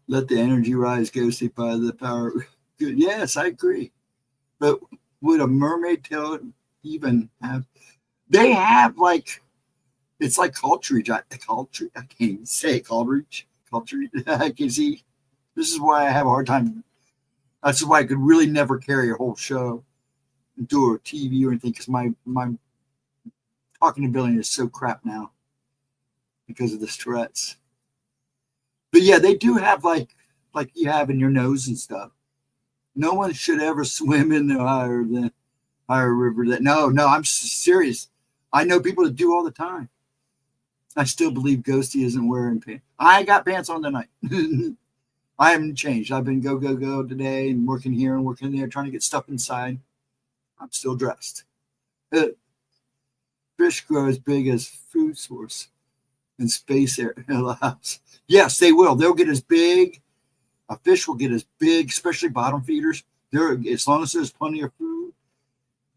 Let the energy rise, ghosty by the power. Good. Yes, I agree. But would a mermaid tail even have? They have it's like culturage. I can't even say culturage. I can see. This is why I have a hard time. That's why I could really never carry a whole show, do a TV or anything, because my talking ability is so crap now because of the Tourette's. But yeah, they do have like you have in your nose and stuff. No one should ever swim in the Ohio River. No, I'm serious. I know people that do all the time. I still believe Ghosty isn't wearing pants. I got pants on tonight. I haven't changed. I've been go today and working here and working there, trying to get stuff inside. I'm still dressed. Fish grow as big as food source and space area allows. Yes, they will. They'll get as big. A fish will get as big, especially bottom feeders. As long as there's plenty of food,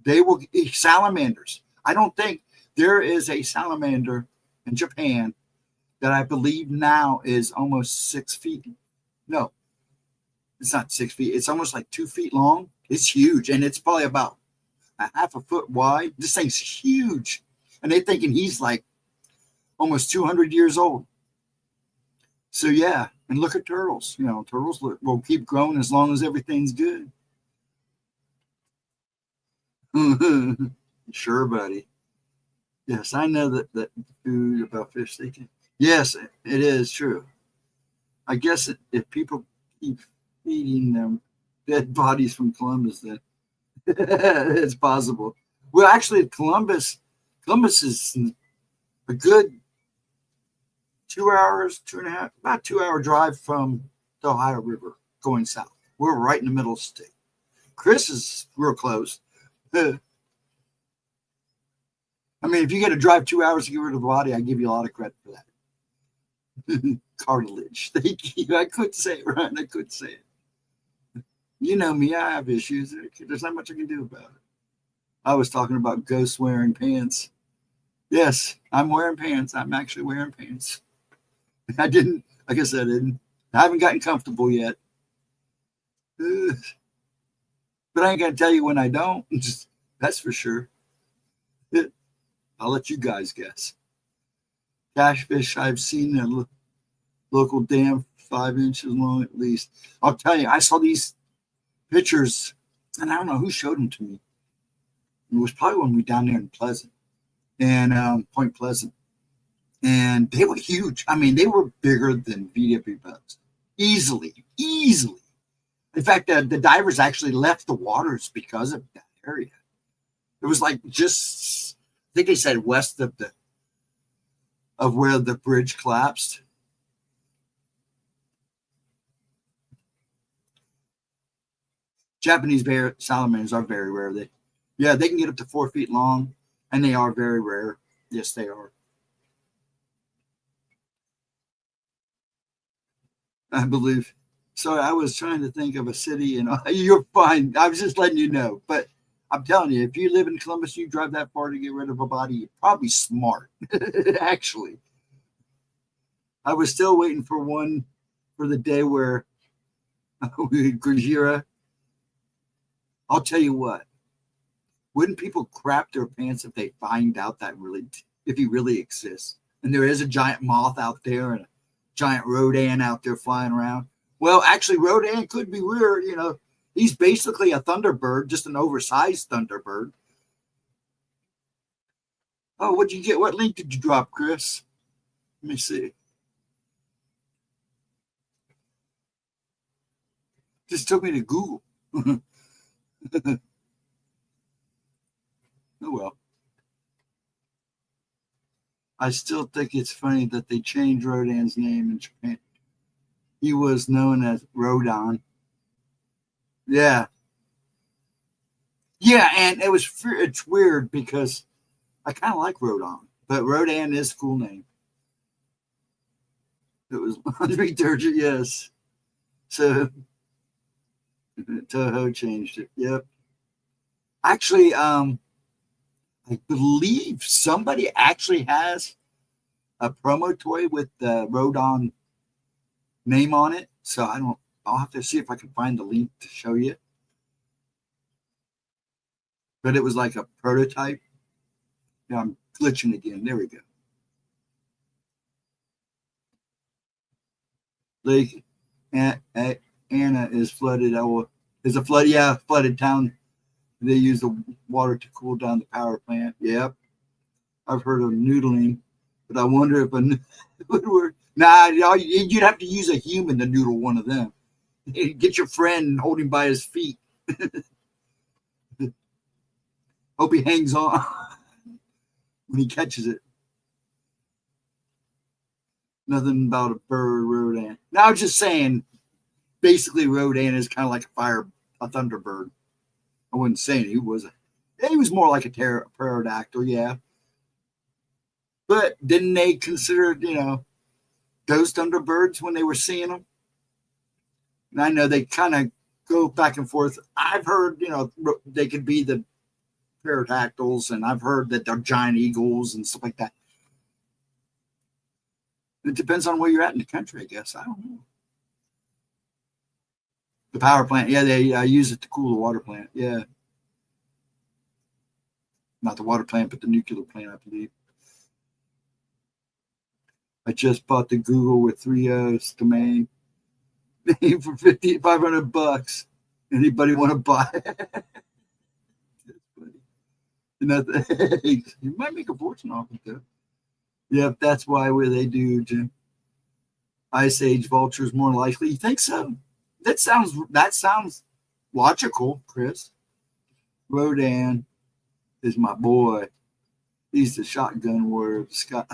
they will eat salamanders. I don't think there is a salamander in Japan that I believe now is almost 6 feet. No, it's not 6 feet. It's almost like 2 feet long. It's huge, and it's probably about a half a foot wide. This thing's huge, and they're thinking he's like almost 200 years old. So yeah, and look at turtles. Turtles will keep growing as long as everything's good. Sure, buddy. Yes, I know that food about fish they can. Yes, it is true. I guess if people keep feeding them dead bodies from Columbus, then it's possible. Well, actually, Columbus is a good 2 hours, 2.5, about 2 hour drive from the Ohio River going south. We're right in the middle of the state. Chris is real close. I mean, if you get to drive 2 hours to get rid of the body, I give you a lot of credit for that. Cartilage. Thank you. I couldn't say it right. I couldn't say it. You know me. I have issues. There's not much I can do about it. I was talking about ghosts wearing pants. Yes, I'm wearing pants. I'm actually wearing pants. I didn't, like I said, I haven't gotten comfortable yet. But I ain't going to tell you when I don't. That's for sure. I'll let you guys guess. Catfish I've seen a local dam 5 inches long at least. I'll tell you, I saw these pictures, and I don't know who showed them to me. It was probably when we were down there in Pleasant and Point Pleasant. And they were huge. I mean, they were bigger than VW bugs. Easily. In fact, the divers actually left the waters because of that area. It was like just, I think they said west of where the bridge collapsed. Japanese salamanders are very rare. They can get up to 4 feet long, and they are very rare. Yes, they are. I believe. So I was trying to think of a city, and you're fine. I was just letting you know. But I'm telling you, if you live in Columbus, you drive that far to get rid of a body, you're probably smart, actually. I was still waiting for the day where Gujira. I'll tell you what. Wouldn't people crap their pants if they find out if he really exists? And there is a giant moth out there and a giant Rodan out there flying around. Well, actually, Rodan could be weird. He's basically a thunderbird, just an oversized thunderbird. Oh, what'd you get? What link did you drop, Chris? Let me see. Just took me to Google. Oh, well. I still think it's funny that they changed Rodan's name in Japan. He was known as Rodan. Yeah. Yeah, and it's weird because I kind of like Rodan, but Rodan is a cool name. It was laundry detergent, yes. So Toho changed it. Yep. Actually, I believe somebody actually has a promo toy with the Rodan name on it. So I'll have to see if I can find the link to show you. But it was like a prototype. Yeah, I'm glitching again. There we go. Lake Anna is flooded. Flooded town. They use the water to cool down the power plant. Yep. I've heard of noodling, but I wonder if would work. Nah, you'd have to use a human to noodle one of them. Get your friend and hold him by his feet. Hope he hangs on when he catches it. Nothing about a bird, Rodan. Now, I was just saying, basically, Rodan is kind of like a thunderbird. I wasn't saying he was more like a pterodactyl, yeah. But didn't they consider, those thunderbirds when they were seeing them? And I know they kind of go back and forth. I've heard, they could be the pterodactyls, and I've heard that they're giant eagles and stuff like that. It depends on where you're at in the country, I guess. I don't know. The power plant, yeah, they use it to cool the water plant, yeah. Not the water plant, but the nuclear plant, I believe. I just bought the Google with 3 O's domain for $500. Anybody want to buy it? You might make a fortune off it, though. Yep, that's why they do, Jim. Ice Age vultures more likely. You think so? That sounds logical, Chris. Rodan is my boy. He's the shotgun warrior of the sky.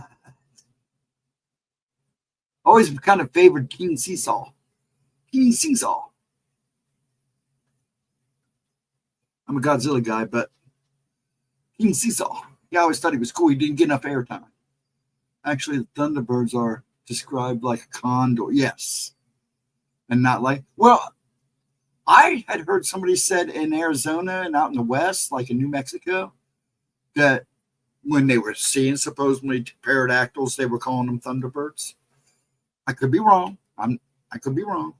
Always kind of favored King Seesaw. King Seesaw. I'm a Godzilla guy, but King Seesaw. Yeah, I always thought he was cool. He didn't get enough airtime. Actually, the Thunderbirds are described like a condor. Yes. And not like, well, I had heard somebody said in Arizona and out in the West, like in New Mexico, that when they were seeing supposedly pterodactyls, they were calling them Thunderbirds. I could be wrong. I could be wrong.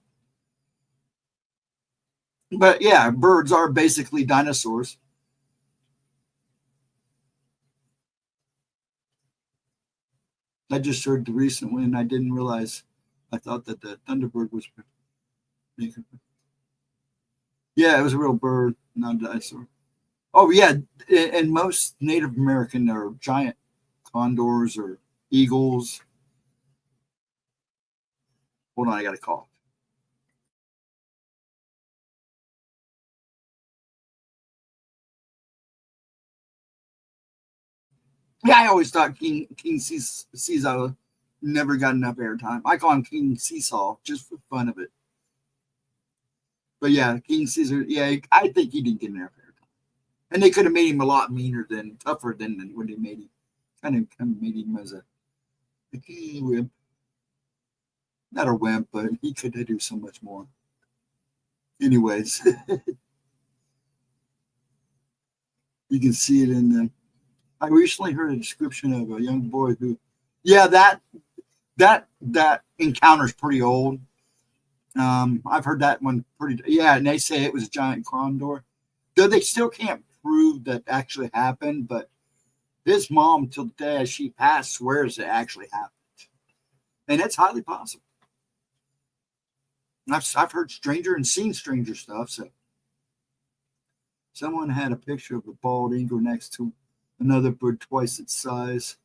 But yeah, birds are basically dinosaurs. I just heard the recent one and I didn't realize. I thought that the Thunderbird was. Yeah, it was a real bird, not a dinosaur. Oh yeah, and most Native American are giant condors or eagles. Hold on, I got a call. Yeah, I always thought King Caesar never got enough airtime. I call him King Seesaw just for fun of it. But yeah, King Caesar. Yeah, I think he didn't get enough airtime, and they could have made him a lot meaner than tougher than when they made him. Kind of made him as a wimp, not a wimp, but he could do so much more. Anyways, you can see it in the. I recently heard a description of a young boy who, yeah, that encounter's pretty old. I've heard that one pretty, yeah, and they say it was a giant condor. Though they still can't prove that actually happened, but his mom, till the day as she passed, swears it actually happened, and it's highly possible. I've heard stranger and seen stranger stuff. So someone had a picture of a bald eagle next to another bird twice its size.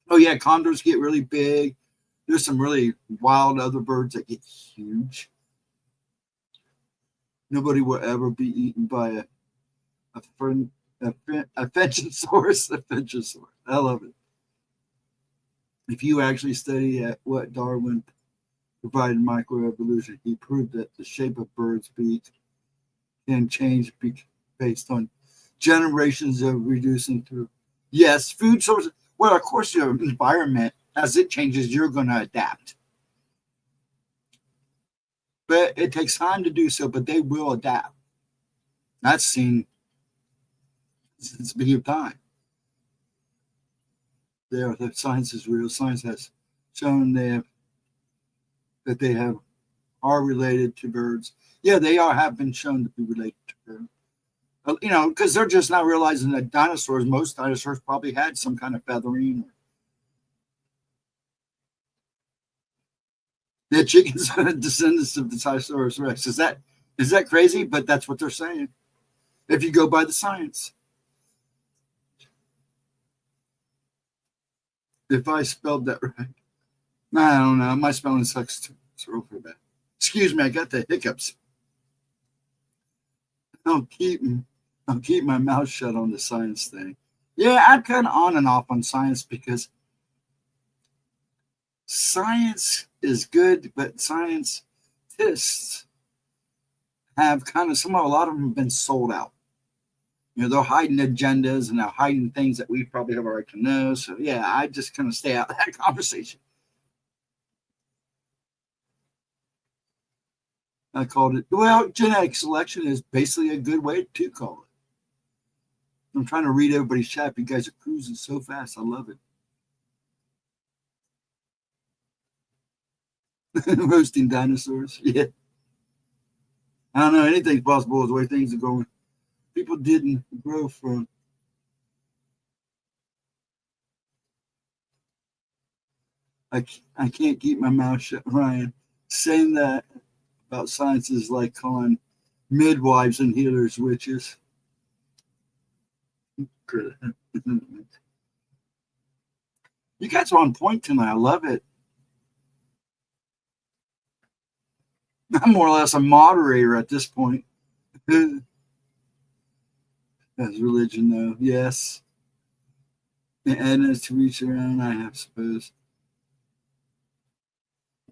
Oh yeah, condors get really big. There's some really wild other birds that get huge. Nobody will ever be eaten by a Fenchosaurus. I love it. If you actually study at what Darwin provided microevolution, he proved that the shape of birds' beak can change based on generations of reducing through. Yes, food sources. Well, of course, your environment, as it changes, you're going to adapt. But it takes time to do so, but they will adapt. That's seen since the beginning of time. The science is real. Science has shown that they are related to birds. Yeah, they have been shown to be related to birds. Because they're just not realizing that most dinosaurs probably had some kind of feathering. The chickens are descendants of the Tyrannosaurus Rex. Is that crazy? But that's what they're saying. If you go by the science. If I spelled that right. I don't know. My spelling sucks too. It's real bad. Excuse me, I got the hiccups. I'll keep my mouth shut on the science thing. Yeah, I'm kind of on and off on science because science is good, but scientists have a lot of them have been sold out. They're hiding agendas and they're hiding things that we probably have a right to know. So yeah, I just kind of stay out of that conversation. I called it, well, genetic selection is basically a good way to call it. I'm trying to read everybody's chat. You guys are cruising so fast. I love it. Roasting dinosaurs. Yeah. I don't know. Anything's possible with the way things are going. People didn't grow from. I can't keep my mouth shut, Ryan. Saying that about science is like calling midwives and healers witches. You guys are on point tonight. I love it. I'm more or less a moderator at this point. As religion, though, yes. And as to reach around, I have suppose.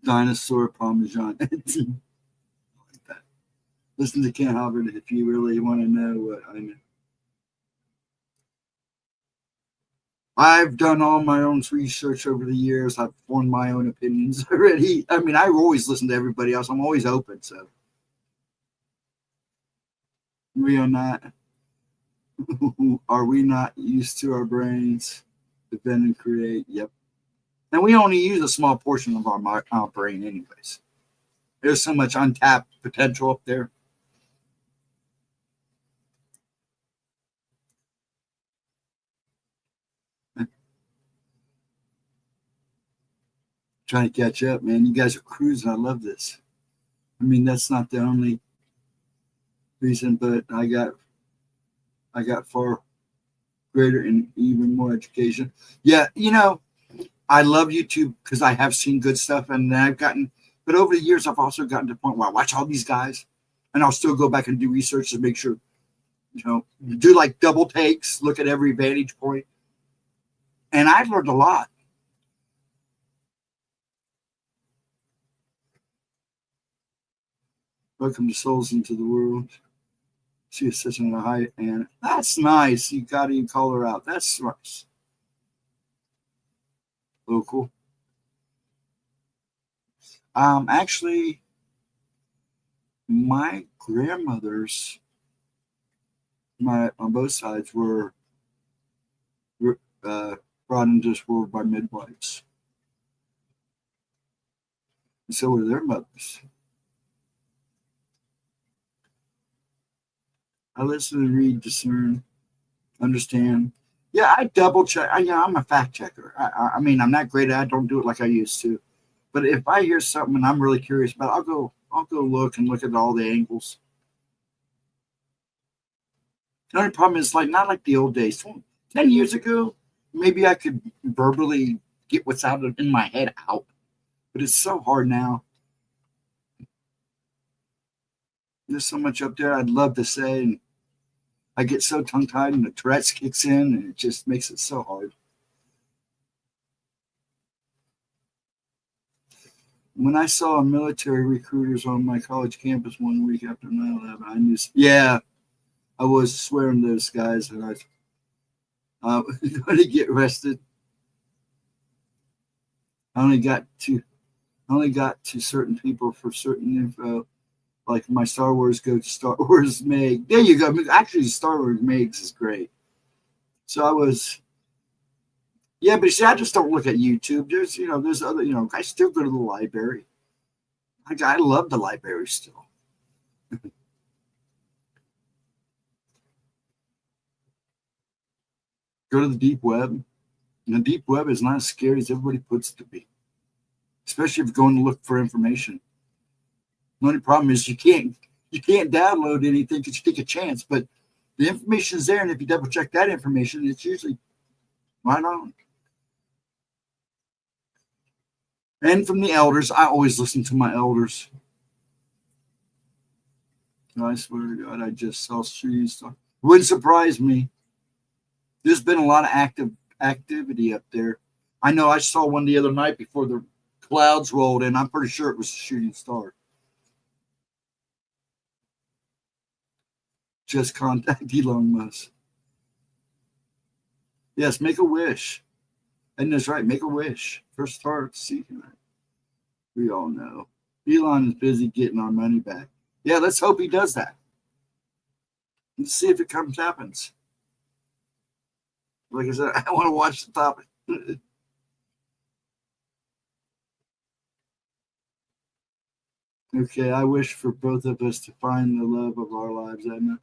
Dinosaur Parmesan. Like that. Listen to Ken Hubbard if you really want to know what I know. I've done all my own research over the years. I've formed my own opinions already. I mean, I always listen to everybody else. I'm always open. So we are not. Are we not used to our brains defend and create? Yep. And we only use a small portion of our brain, anyways. There's so much untapped potential up there. Trying to catch up, man. You guys are cruising. I love this. I mean, that's not the only reason, but I got I got far greater and even more education. Yeah, I love YouTube because I have seen good stuff, and then I've gotten. But over the years, I've also gotten to the point where I watch all these guys, and I'll still go back and do research to make sure, do like double takes, look at every vantage point, and I've learned a lot. Welcome to Souls into the World. She is sitting on a high, and that's nice. You got to even call her out. That's nice. Local. Actually, my grandmothers, on both sides, were brought into this world by midwives, and so were their mothers. I listen and read, discern, understand. Yeah, I double check. I'm a fact checker. I mean, I'm not great at it. I don't do it like I used to. But if I hear something and I'm really curious about it, I'll go look at all the angles. The only problem is not like the old days. 10 years ago, maybe I could verbally get what's out in my head out. But it's so hard now. There's so much up there I'd love to say, and I get so tongue-tied and the Tourette's kicks in, and it just makes it so hard. When I saw military recruiters on my college campus one week after 9/11, I knew, I was swearing to those guys, and I was going to get arrested. I only got to certain people for certain info. Like my Star Wars go to Star Wars Meg. There you go. Actually, Star Wars Megs is great. So I was, yeah, but see, I just don't look at YouTube. There's other, I still go to the library. I love the library still. Go to the deep web. And the deep web is not as scary as everybody puts it to be, especially if you're going to look for information. The only problem is you can't download anything because you take a chance, but the information is there, and if you double check that information, it's usually right on. And from the elders, I always listen to my elders. I swear to God, I just saw trees. Wouldn't surprise me. There's been a lot of activity up there. I know I saw one the other night before the clouds rolled in. I'm pretty sure it was a shooting star. Just contact Elon Musk. Yes, make a wish. And that's right, make a wish. First start seeking it. We all know. Elon is busy getting our money back. Yeah, let's hope he does that. Let's see if it happens. Like I said, I want to watch the topic. Okay, I wish for both of us to find the love of our lives, Edna.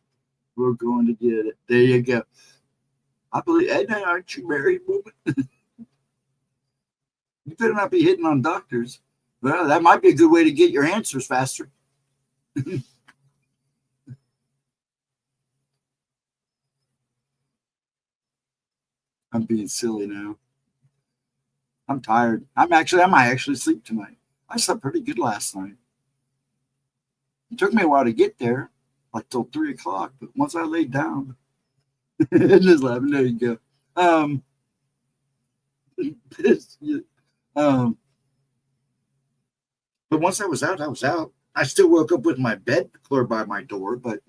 We're going to get it. There you go. I believe, Edna, aren't you married, woman? You better not be hitting on doctors. Well, that might be a good way to get your answers faster. I'm being silly now. I'm tired. I might actually sleep tonight. I slept pretty good last night. It took me a while to get there, like till 3:00. But once I laid down, just laughing. There you go. But once I was out, I was out. I still woke up with my bed clear by my door, but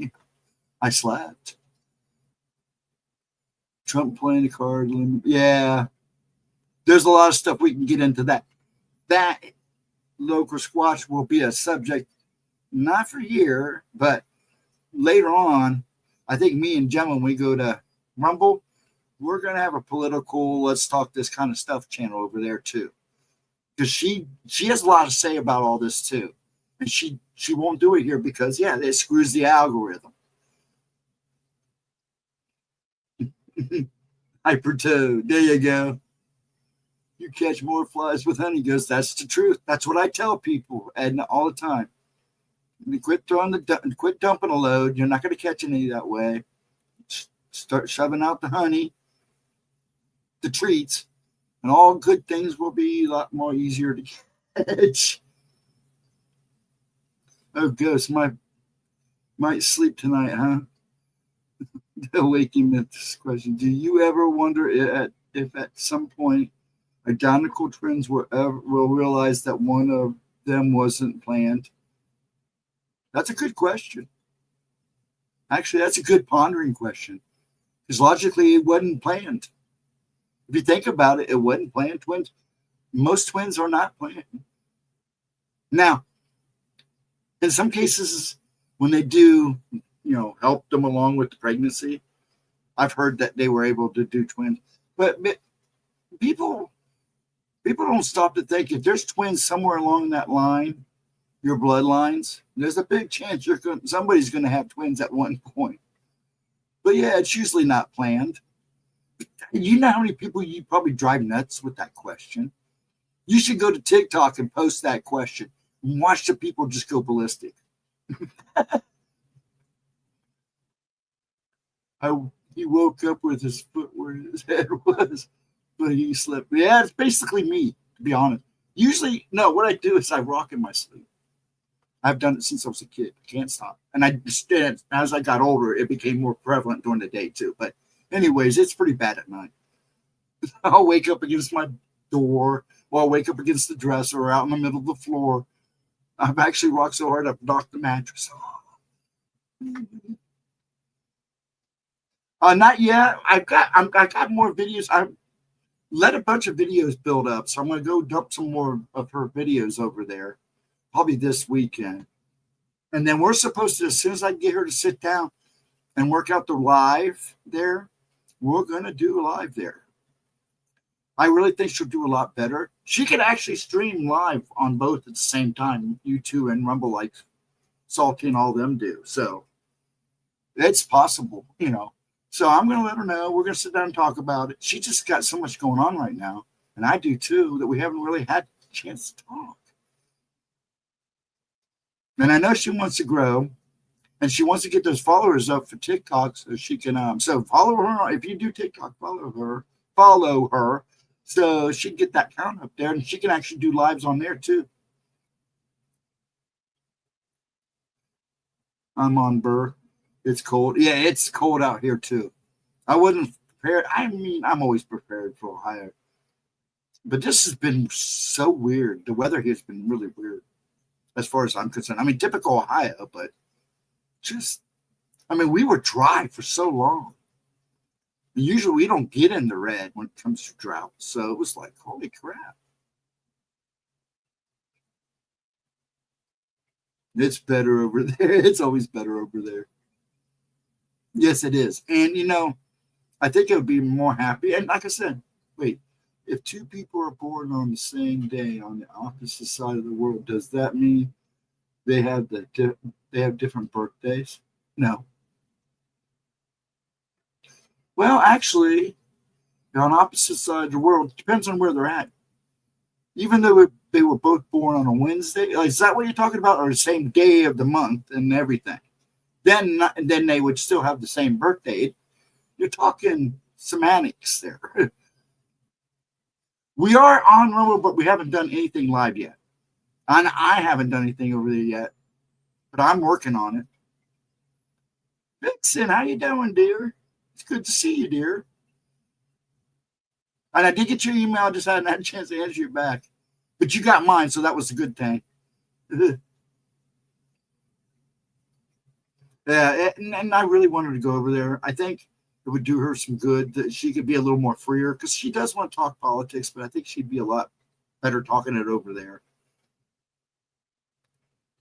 I slept. Trump playing the card. Yeah. There's a lot of stuff we can get into that. That local squash will be a subject, not for here, but later on. I think me and Gemma, when we go to Rumble, we're going to have a political, let's talk this kind of stuff channel over there too. Because she has a lot to say about all this too. And she won't do it here because, yeah, it screws the algorithm. Hyper toad. There you go. You catch more flies with honey ghosts. That's the truth. That's what I tell people, Edna, all the time. Quit dumping a load. You're not going to catch any that way. start shoving out the honey, the treats, and all good things will be a lot more easier to catch. Oh, Ghost, might sleep tonight, huh? Waking with this question. Do you ever wonder if at some point identical twins will realize that one of them wasn't planned? That's a good question. Actually, that's a good pondering question. Because logically, it wasn't planned. If you think about it, it wasn't planned. Most twins are not planned. Now, in some cases, when they do, help them along with the pregnancy, I've heard that they were able to do twins. But people don't stop to think if there's twins somewhere along that line, your bloodlines, there's a big chance somebody's going to have twins at one point. But yeah, it's usually not planned. You know how many people you probably drive nuts with that question? You should go to TikTok and post that question and watch the people just go ballistic. He woke up with his foot where his head was, but he slept. Yeah, it's basically me, to be honest. Usually, no, what I do is I rock in my sleep. I've done it since I was a kid. Can't stop. And as I got older, it became more prevalent during the day too. But anyways, it's pretty bad at night. I'll wake up against my door, or I'll wake up against the dresser or out in the middle of the floor. I've actually rocked so hard I've knocked the mattress off. Not yet. I got more videos. I let a bunch of videos build up, so I'm going to go dump some more of her videos over there, probably this weekend. And then we're supposed to, as soon as I get her to sit down and work out the live there, we're going to do a live there. I really think she'll do a lot better. She can actually stream live on both at the same time, YouTube and Rumble, like Salty and all them do. So it's possible, So I'm going to let her know. We're going to sit down and talk about it. She just got so much going on right now, and I do too, that we haven't really had a chance to talk. And I know she wants to grow, and she wants to get those followers up for TikTok so she can. So follow her. If you do TikTok, follow her, so she can get that count up there, and she can actually do lives on there too. I'm on Burr. It's cold. Yeah, it's cold out here too. I wasn't prepared. I mean, I'm always prepared for Ohio, but this has been so weird. The weather here has been really weird, as far as I'm concerned. I mean, typical Ohio, but we were dry for so long. Usually we don't get in the red when it comes to drought. So it was like, holy crap. It's better over there. It's always better over there. Yes, it is. And, I think it would be more happy. And like I said, wait, if two people are born on the same day on the opposite side of the world, does that mean they have different birthdays? No. Well, actually, they're on opposite sides of the world. It depends on where they're at. Even though they were both born on a Wednesday, is that what you're talking about? Or the same day of the month and everything? Then they would still have the same birthday. You're talking semantics there. We are on Rumble, but we haven't done anything live yet. And I haven't done anything over there yet, but I'm working on it. Vixen, how you doing, dear? It's good to see you, dear. And I did get your email. I just hadn't had a chance to answer you back. But you got mine, so that was a good thing. Yeah, and I really wanted to go over there. I think it would do her some good that she could be a little more freer, because she does want to talk politics, but I think she'd be a lot better talking it over there.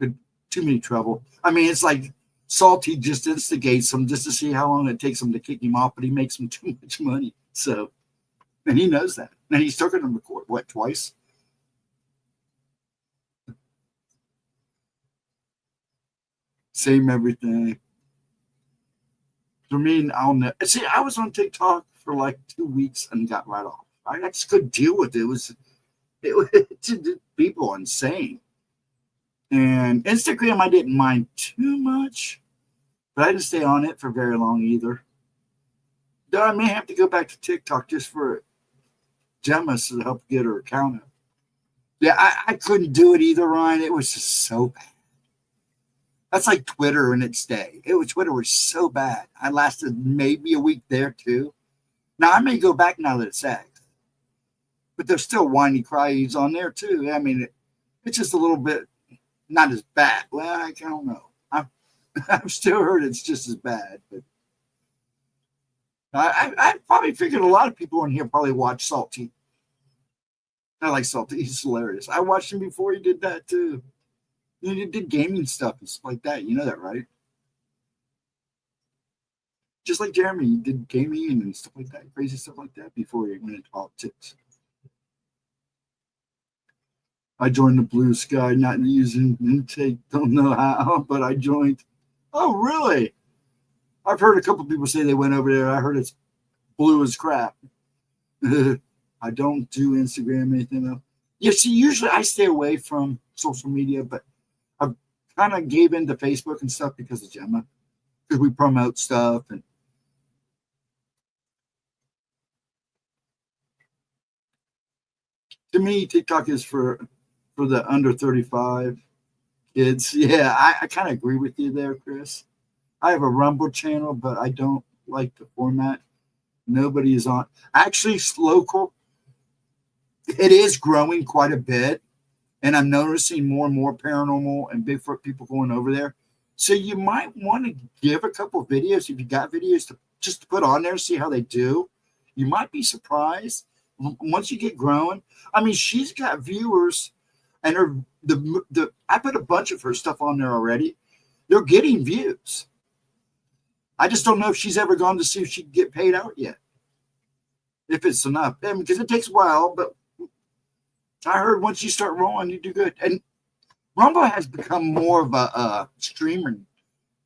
Too many trouble. I mean, it's like Salty just instigates him just to see how long it takes him to kick him off, but he makes him too much money. So, and he knows that. And he's taken him to court, what, twice? Same everything. For me, I'll never see. I was on TikTok for like 2 weeks and got right off. I just couldn't deal with it. It was people insane. And Instagram, I didn't mind too much, but I didn't stay on it for very long either. Though I may have to go back to TikTok just for Gemma's to help get her account up. Yeah, I couldn't do it either, Ryan. It was just so bad. That's like Twitter in its day. Twitter was so bad. I lasted maybe a week there too. Now I may go back now that it's X, but there's still whiny cries on there too. I mean, it's just a little bit not as bad. Well, I don't know. I've still heard it's just as bad, but I probably figured a lot of people in here probably watch Salty. I like Salty. He's hilarious. I watched him before he did that too. He did gaming stuff and stuff like that. You know that, right? Just like Jeremy, he did gaming and stuff like that, crazy stuff like that before he went into politics. I joined the Blue Sky, not using intake, don't know how, but I joined. Oh, really? I've heard a couple people say they went over there. I heard it's blue as crap. I don't do Instagram, anything else. Yeah, see, usually I stay away from social media, but I kind of gave into Facebook and stuff because of Gemma, because we promote stuff. And to me, TikTok is for the under 35 kids. Yeah, I kind of agree with you there, Chris. I have a Rumble channel, but I don't like the format. Nobody is on. Actually, local, it is growing quite a bit. And I'm noticing more and more paranormal and Bigfoot people going over there. So you might want to give a couple of videos, if you got videos, to just to put on there, see how they do. You might be surprised once you get growing. I mean, she's got viewers, and I put a bunch of her stuff on there already. They're getting views. I just don't know if she's ever gone to see if she can get paid out yet. If it's enough. I mean, because it takes a while, but I heard once you start rolling, you do good. And Rumble has become more of a streamer.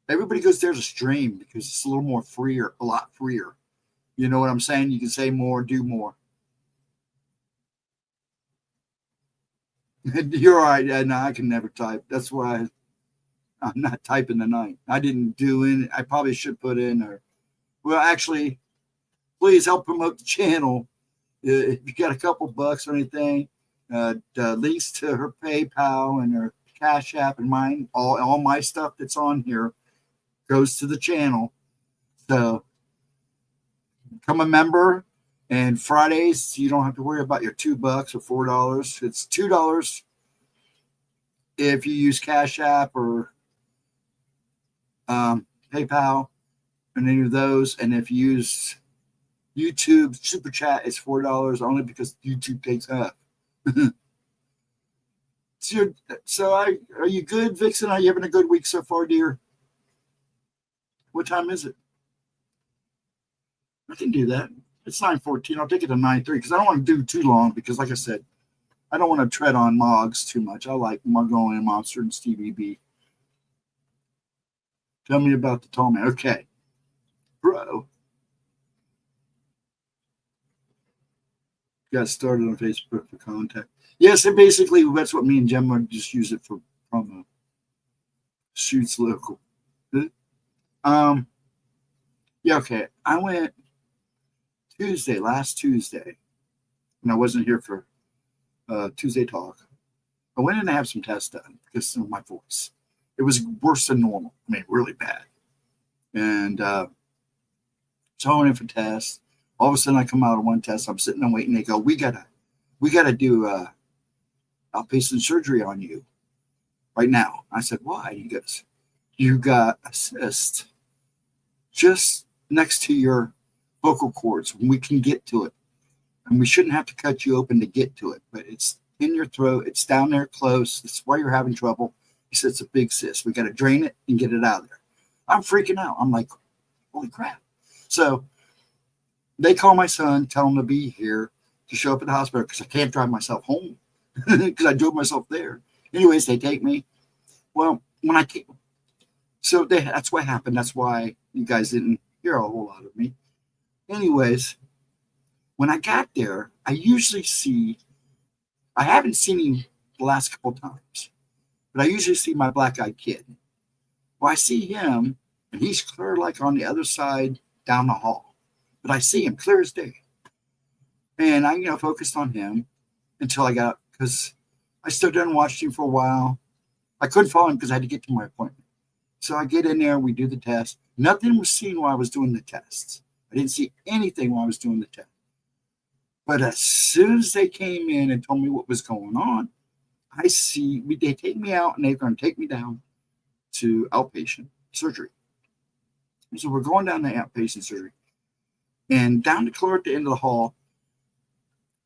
Everybody goes there to stream because it's a little more freer, a lot freer. You know what I'm saying? You can say more, do more. You're right. No, I can never type. That's why I'm not typing tonight. I didn't do any. I probably should put in or, well, actually, please help promote the channel. If you got a couple bucks or anything, the links to her PayPal and her Cash App and mine, all my stuff that's on here goes to the channel. So become a member, and Fridays you don't have to worry about your $2 or $4. It's $2 if you use Cash App or PayPal and any of those, and if you use YouTube Super Chat, it's $4 only because YouTube takes up. Are you good, Vixen? Are you having a good week so far, dear? What time is it? I can do that. It's 9:14. I'll take it to 9:03 because I don't want to do too long because, like I said, I don't want to tread on Moggs too much. I like Muggle and Monster and Stevie B. Tell me about the tall man. Okay. Bro. Got started on Facebook for contact. Yes, and basically that's what me and Gemma just use it for promo. Shoots local. Yeah, okay. I went last Tuesday, and I wasn't here for Tuesday talk. I went in to have some tests done because of my voice. It was worse than normal. I mean, really bad. And so I went in for tests. All of a sudden, I come out of one test. I'm sitting there waiting. They go, we gotta do outpatient surgery on you right now. I said, why? He goes, you got a cyst just next to your vocal cords. We can get to it, and we shouldn't have to cut you open to get to it. But it's in your throat. It's down there close. That's why you're having trouble. He said it's a big cyst. We got to drain it and get it out of there. I'm freaking out. I'm like, holy crap. So they call my son, tell him to be here to show up at the hospital because I can't drive myself home because I drove myself there. Anyways, they take me. Well, when I came, so that's what happened. That's why you guys didn't hear a whole lot of me. Anyways, when I got there, I haven't seen him the last couple times, but I usually see my black-eyed kid. Well, I see him, and he's clear like on the other side down the hall. but I see him clear as day. And I, focused on him until I got, because I stood there and watched him for a while. I couldn't follow him because I had to get to my appointment. So I get in there, we do the test. Nothing was seen while I was doing the tests. I didn't see anything while I was doing the test. But as soon as they came in and told me what was going on, they take me out and they're going to take me down to outpatient surgery. So we're going down to outpatient surgery. And down the corridor at the end of the hall,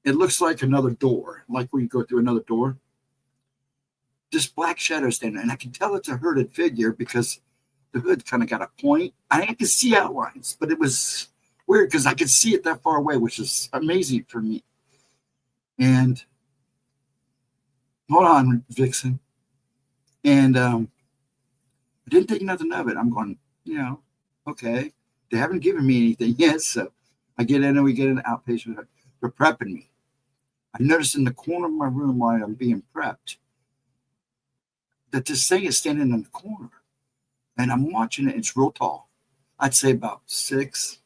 it looks like another door, like where you go through another door. This black shadow standing, and I can tell it's a hooded figure because the hood kind of got a point. I can see outlines, but it was weird because I could see it that far away, which is amazing for me. And hold on, Vixen. And I didn't think nothing of it. I'm going, okay. They haven't given me anything yet, so I get in and we get an outpatient. They're prepping me. I noticed in the corner of my room while I'm being prepped that this thing is standing in the corner. And I'm watching it. It's real tall. I'd say about 6'3",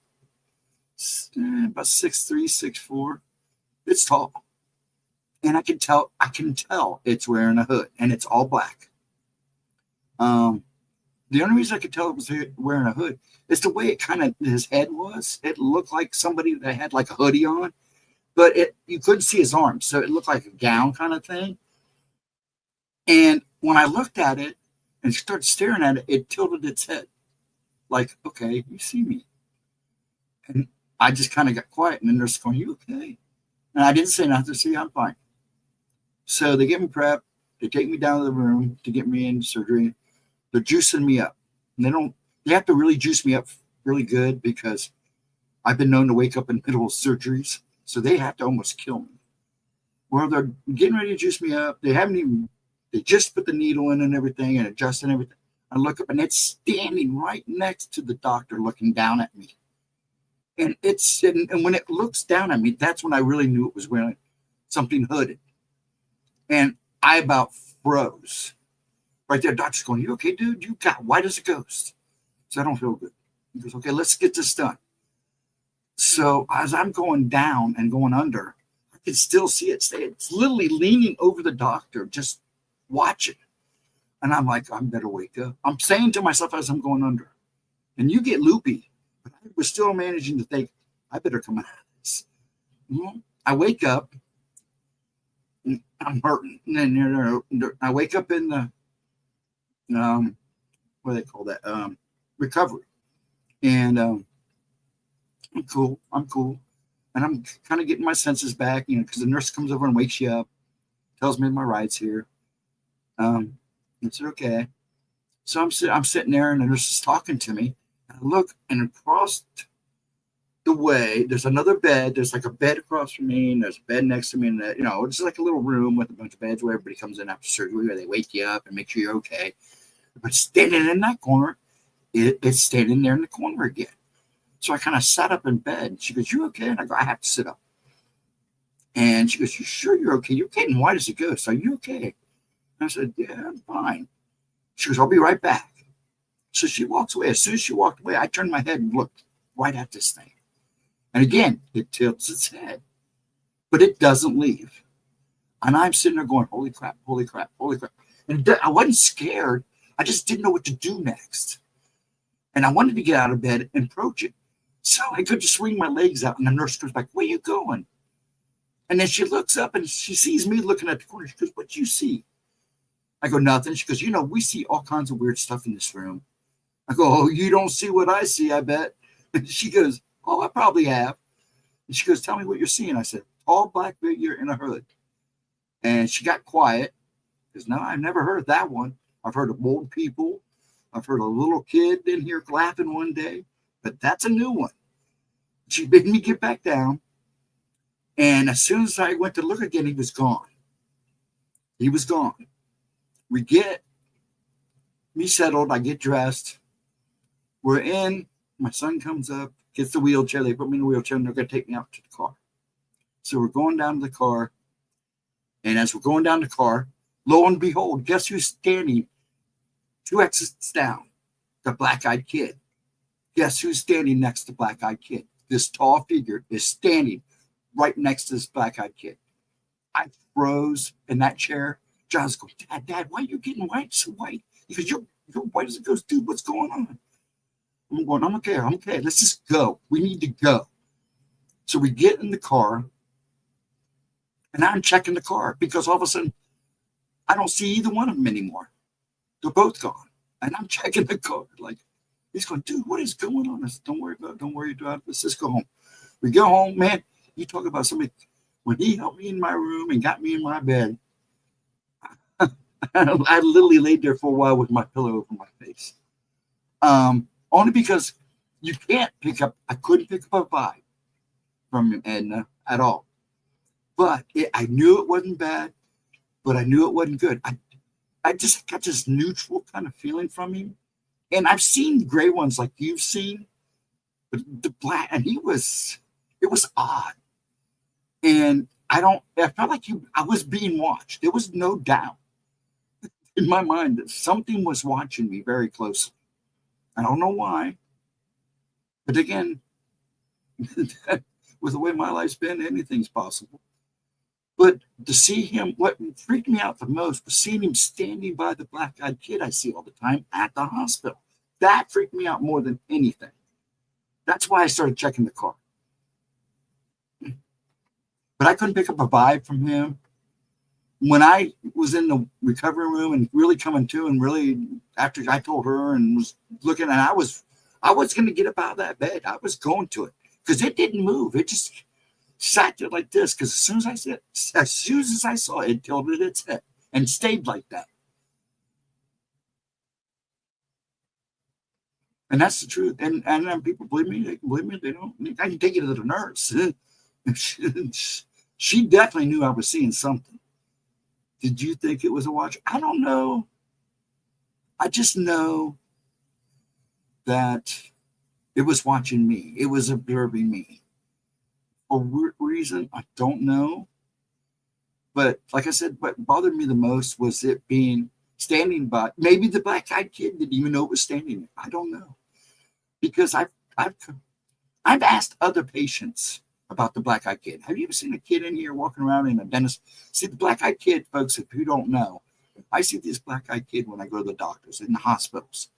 6'4". It's tall. And I can tell it's wearing a hood. And it's all black. The only reason I could tell it was wearing a hood is the way it kind of, his head was. It looked like somebody that had like a hoodie on. But you couldn't see his arms. So it looked like a gown kind of thing. And when I looked at it and started staring at it, it tilted its head. Like, okay, you see me. And I just kind of got quiet. And the nurse going, you okay? And I didn't say nothing. See, I'm fine. So they get me prepped. They take me down to the room to get me in surgery. They're juicing me up. And they have to really juice me up really good because I've been known to wake up in the middle of surgeries. So they have to almost kill me. Well, they're getting ready to juice me up. They just put the needle in and everything and adjusting everything. I look up and it's standing right next to the doctor looking down at me. And it's sitting, and when it looks down at me, that's when I really knew it was wearing something hooded. And I about froze. Right there, doctor's going, you okay, dude? You got white as a ghost. So I don't feel good. He goes, okay, let's get this done. So as I'm going down and going under, I can still see it stay. It's literally leaning over the doctor, just watching. And I'm like, I better wake up. I'm saying to myself as I'm going under. And you get loopy. But I was still managing to think, I better come out of this. I wake up. I'm hurting. And then I wake up in the, what do they call that? Recovery. And I'm cool. And I'm kind of getting my senses back, because the nurse comes over and wakes you up, tells me my ride's here. I said, okay. So I'm sitting there and the nurse is talking to me. And I look, and across the way, there's another bed. There's like a bed across from me, and there's a bed next to me. And, it's like a little room with a bunch of beds where everybody comes in after surgery, where they wake you up and make sure you're okay. But standing in that corner, it's standing there in the corner again. So I kind of sat up in bed. She goes, you okay? And I go, I have to sit up. And she goes, you sure you're okay? You're getting white as a ghost. Are you okay? And I said, yeah, I'm fine. She goes, I'll be right back. So she walks away. As soon as she walked away, I turned my head and looked right at this thing. And again, it tilts its head. But it doesn't leave. And I'm sitting there going, holy crap, holy crap, holy crap. And I wasn't scared. I just didn't know what to do next. And I wanted to get out of bed and approach it. So I could just swing my legs out, and the nurse goes back, where are you going? And then she looks up, and she sees me looking at the corner. She goes, what'd you see? I go, nothing. She goes, we see all kinds of weird stuff in this room. I go, oh, you don't see what I see, I bet. And she goes, oh, I probably have. And she goes, tell me what you're seeing. I said, tall black figure in a hood. And she got quiet, because no, I've never heard that one. I've heard of old people. I've heard a little kid in here laughing one day, but that's a new one. She made me get back down. And as soon as I went to look again, he was gone. He was gone. We get me settled. I get dressed. We're in. My son comes up, gets the wheelchair. They put me in the wheelchair, and they're going to take me out to the car. So we're going down to the car. And as we're going down the car, lo and behold, guess who's standing 2 exits down? The black-eyed kid. Guess who's standing next to black-eyed kid? this tall figure is standing right next to this black-eyed kid. I froze in that chair. John's going, Dad, why are you getting white so white? Because you're white as it goes, dude, what's going on? I'm going, I'm okay. Let's just go. We need to go. So we get in the car, and I'm checking the car because all of a sudden I don't see either one of them anymore. They're both gone. And I'm checking the car. Like, he's going, dude, what is going on? I said, don't worry about it. Let's just go home. We go home, man. You talk about somebody, when he helped me in my room and got me in my bed, I literally laid there for a while with my pillow over my face. Only because you can't I couldn't pick up a vibe from Edna at all. But I knew it wasn't bad, but I knew it wasn't good. I just got this neutral kind of feeling from him. And I've seen gray ones like you've seen, but the black, and it was odd. And I felt like I was being watched. There was no doubt in my mind that something was watching me very closely. I don't know why. But again, with the way my life's been, anything's possible. But to see him, what freaked me out the most was seeing him standing by the black-eyed kid I see all the time at the hospital. That freaked me out more than anything. That's why I started checking the car. But I couldn't pick up a vibe from him. When I was in the recovery room and really coming to, and really after I told her and was looking, and I was going to get up out of that bed. I was going to it because it didn't move. It just sat there like this. Because as soon as I saw it, it tilted its head and stayed like that. And that's the truth. And people believe me. They can believe me. They don't. I can take it to the nurse. She definitely knew I was seeing something. Did you think it was a watch? I don't know. I just know that it was watching me. It was observing me. For what reason, I don't know. But like I said, what bothered me the most was it being standing by. Maybe the black-eyed kid didn't even know it was standing there. I don't know. Because I've asked other patients about the black-eyed kid. Have you ever seen a kid in here walking around in a dentist? See, the black-eyed kid, folks, if you don't know, I see this black-eyed kid when I go to the doctors in the hospitals.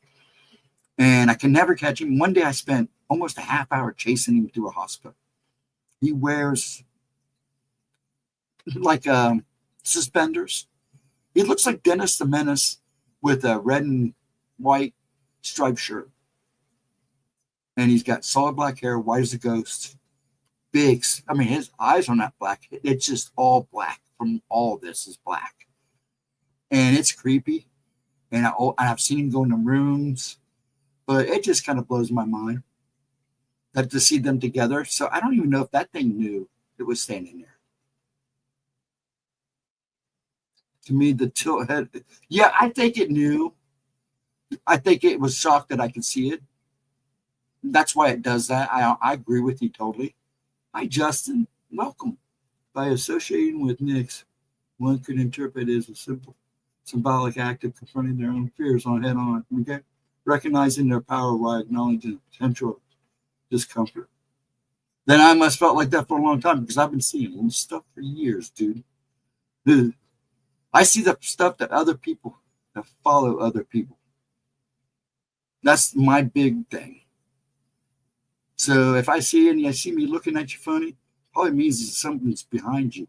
And I can never catch him. One day I spent almost a half hour chasing him through a hospital. He wears like suspenders. He looks like Dennis the Menace with a red and white striped shirt. And he's got solid black hair, white as a ghost. Big. I mean, his eyes are not black. It's just all black. From all this is black. And it's creepy. And I've seen him go into rooms. But it just kind of blows my mind that to see them together. So I don't even know if that thing knew it was standing there. To me, the tilt head. Yeah, I think it knew. I think it was shocked that I could see it. That's why it does that. I agree with you totally. Hi, Justin. Welcome. By associating with Nyx, one could interpret it as a simple symbolic act of confronting their own fears head on. Okay? Recognizing their power while acknowledging potential discomfort. Then I must felt like that for a long time because I've been seeing this stuff for years, dude. I see the stuff that other people that follow other people. That's my big thing. So if I see it and you see me looking at you funny, probably means that something's behind you.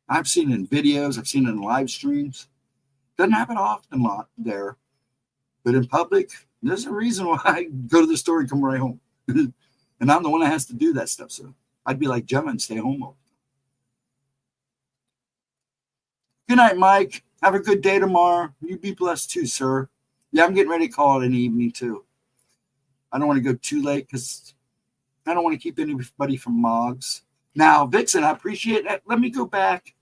I've seen it in videos. I've seen it in live streams. Doesn't happen often a lot there. But in public, there's a reason why I go to the store and come right home. And I'm the one that has to do that stuff. So I'd be like Gemma and stay home all the time. Good night, Mike. Have a good day tomorrow. You be blessed too, sir. Yeah, I'm getting ready to call it in the evening too. I don't want to go too late because I don't want to keep anybody from Moggs. Now, Vixen, I appreciate that. Let me go back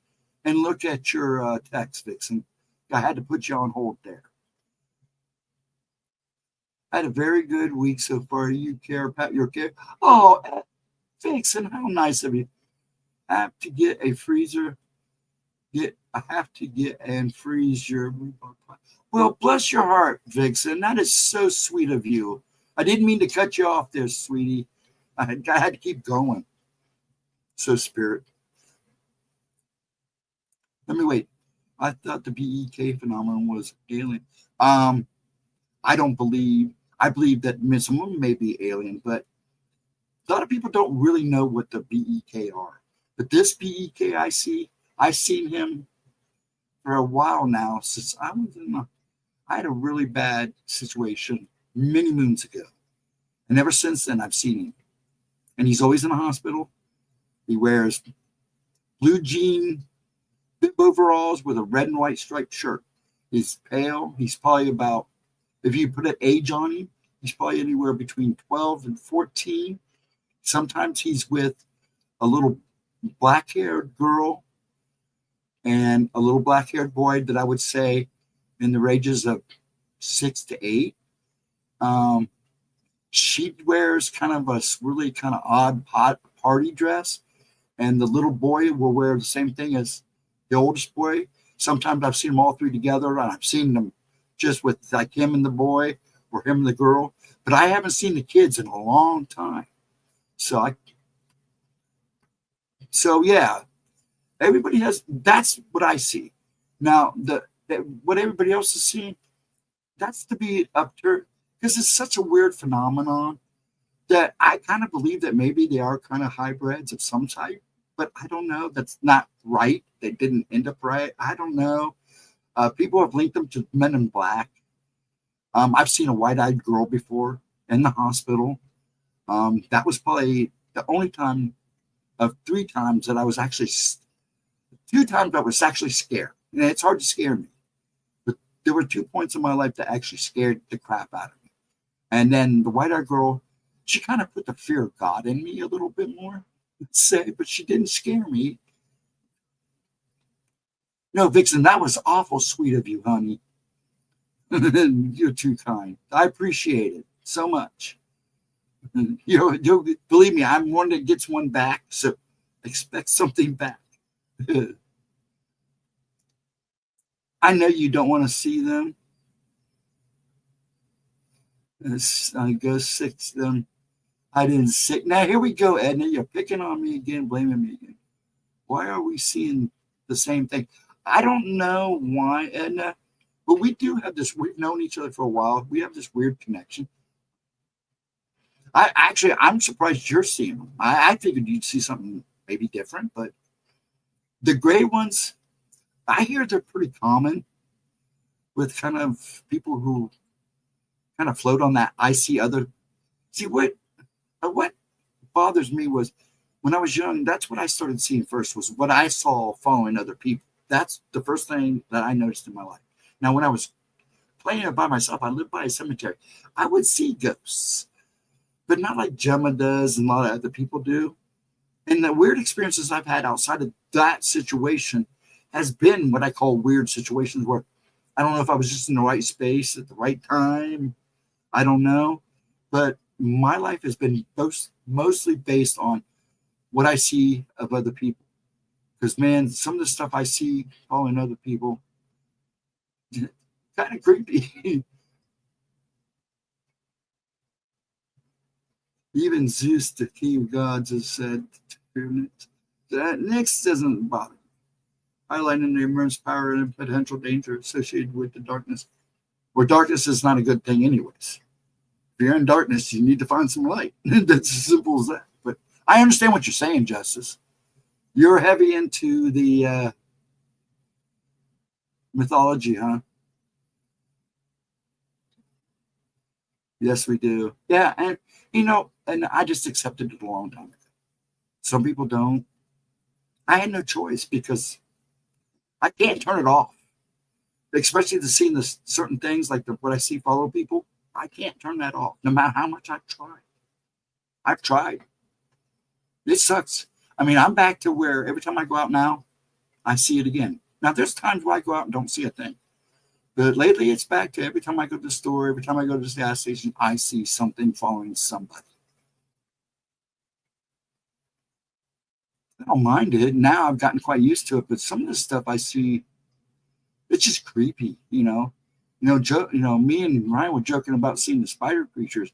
and look at your text, Vixen. I had to put you on hold there. I had a very good week so far. You care about your care? Oh, Vixen, how nice of you. I have to get a freezer. I have to get and freeze your. Well, bless your heart, Vixen. That is so sweet of you. I didn't mean to cut you off there, sweetie. I had to keep going. So, Spirit. Let me wait. I thought the BEK phenomenon was alien. I don't believe. I believe that some of them may be alien, but a lot of people don't really know what the BEK are. But this BEK I see, I've seen him for a while now since I had a really bad situation many moons ago. And ever since then, I've seen him. And he's always in the hospital. He wears blue jean bib overalls with a red and white striped shirt. He's pale. He's probably about, if you put an age on him, he's probably anywhere between 12 and 14. Sometimes he's with a little black-haired girl and a little black-haired boy that I would say in the ranges of 6 to 8. She wears kind of a really kind of odd party dress, and the little boy will wear the same thing as the oldest boy. Sometimes I've seen them all three together, and I've seen them just with like him and the boy or him and the girl, but I haven't seen the kids in a long time. So yeah, everybody has. That's what I see. Now, what everybody else is seeing, that's to be up to, because it's such a weird phenomenon that I kind of believe that maybe they are kind of hybrids of some type, but I don't know. That's not right. They didn't end up right. I don't know. People have linked them to Men in Black. I've seen a white-eyed girl before in the hospital. That was probably the only time of 3 times that I was actually, 2 times I was actually scared. And it's hard to scare me. But there were 2 points in my life that actually scared the crap out of me. And then the white-eyed girl, she kind of put the fear of God in me a little bit more, let's say, but she didn't scare me. No, Vixen, that was awful sweet of you, honey. You're too kind. I appreciate it so much. You believe me, I'm one that gets one back, so expect something back. I know you don't want to see them. I go 6 them. I didn't sick. Now here we go, Edna. You're picking on me again, blaming me again. Why are we seeing the same thing? I don't know why, Edna, but we do have this. We've known each other for a while. We have this weird connection. I'm surprised you're seeing them. I figured you'd see something maybe different, but the gray ones, I hear they're pretty common with kind of people who kind of float on that. I see other. See what bothers me was when I was young. That's what I started seeing first, was what I saw following other people. That's the first thing that I noticed in my life. Now, when I was playing by myself, I lived by a cemetery. I would see ghosts, but not like Gemma does and a lot of other people do. And the weird experiences I've had outside of that situation has been what I call weird situations where I don't know if I was just in the right space at the right time. I don't know. But my life has been mostly based on what I see of other people. Because, man, some of the stuff I see following other people, kind of creepy. Even Zeus, the king of gods, has said, that next doesn't bother me. Highlighting the immense power and potential danger associated with the darkness. Where darkness is not a good thing anyways. If you're in darkness, you need to find some light. That's as simple as that. But I understand what you're saying, Justice. You're heavy into the mythology, huh? Yes, we do. Yeah, and and I just accepted it a long time ago. Some people don't. I had no choice because I can't turn it off. Especially to seeing the certain things like what I see follow people. I can't turn that off, no matter how much I've tried. I've tried. It sucks. I mean, I'm back to where every time I go out now, I see it again. Now, there's times where I go out and don't see a thing. But lately, it's back to every time I go to the store, every time I go to the gas station, I see something following somebody. I don't mind it. Now I've gotten quite used to it, but some of the stuff I see, it's just creepy, me and Ryan were joking about seeing the spider creatures,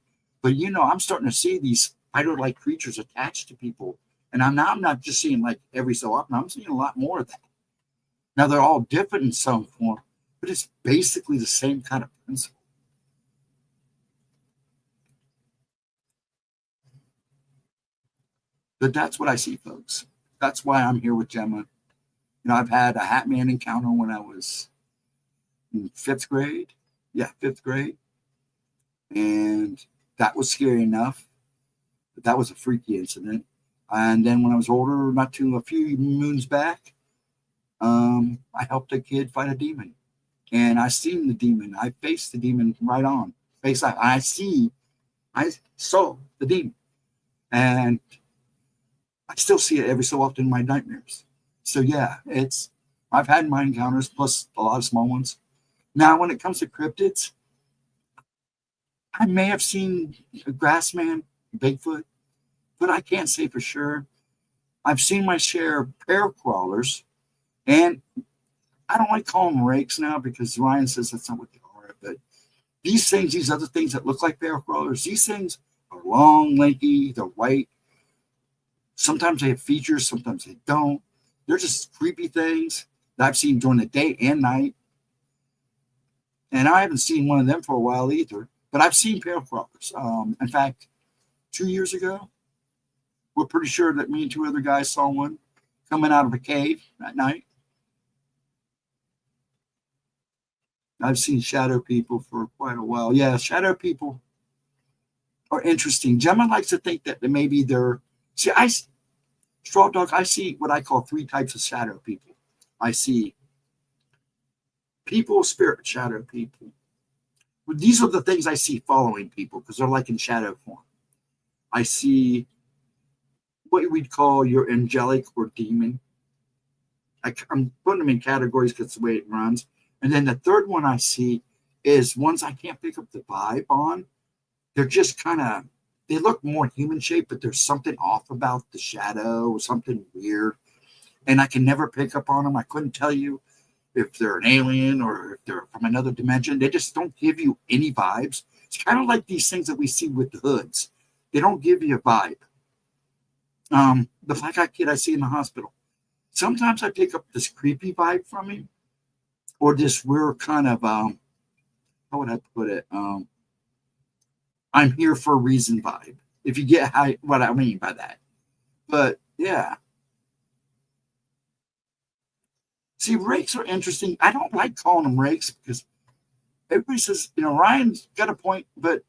But I'm starting to see these spider-like creatures attached to people. And I'm not just seeing like every so often, I'm seeing a lot more of that. Now they're all different in some form, but it's basically the same kind of principle. But that's what I see, folks. That's why I'm here with Gemma. I've had a Hat Man encounter when I was in fifth grade. Yeah, fifth grade. And that was scary enough. But that was a freaky incident. And then when I was older, a few moons back, I helped a kid fight a demon. And I seen the demon. I faced the demon right on. Face out. I saw the demon. And I still see it every so often in my nightmares. So yeah, I've had my encounters plus a lot of small ones. Now, when it comes to cryptids, I may have seen a grass man, Bigfoot, but I can't say for sure. I've seen my share of bear crawlers, and I don't like calling them rakes now because Ryan says that's not what they are. But these other things that look like bear crawlers, these things are long, lanky, they're white. Sometimes they have features, sometimes they don't. They're just creepy things that I've seen during the day and night. And I haven't seen one of them for a while either. But I've seen bear crawlers. In fact, 2 years ago, we're pretty sure that me and two other guys saw one coming out of a cave at night. I've seen shadow people for quite a while. Yeah, shadow people are interesting. Gemma likes to think that maybe they're... See, Straw Dog, I see what I call 3 types of shadow people. I see people, spirit, shadow people. These are the things I see following people because they're like in shadow form. I see what we'd call your angelic or demon. I'm putting them in categories because the way it runs. And then the third one I see is ones I can't pick up the vibe on. They're just kind of, they look more human shaped, but there's something off about the shadow or something weird. And I can never pick up on them. I couldn't tell you if they're an alien or if they're from another dimension. They just don't give you any vibes. It's kind of like these things that we see with the hoods. They don't give you a vibe. The black eyed kid I see in the hospital. Sometimes I pick up this creepy vibe from him, or this weird kind of how would I put it? I'm here for a reason vibe. If you get what I mean by that. But yeah. See, rakes are interesting. I don't like calling them rakes because everybody says, Ryan's got a point, but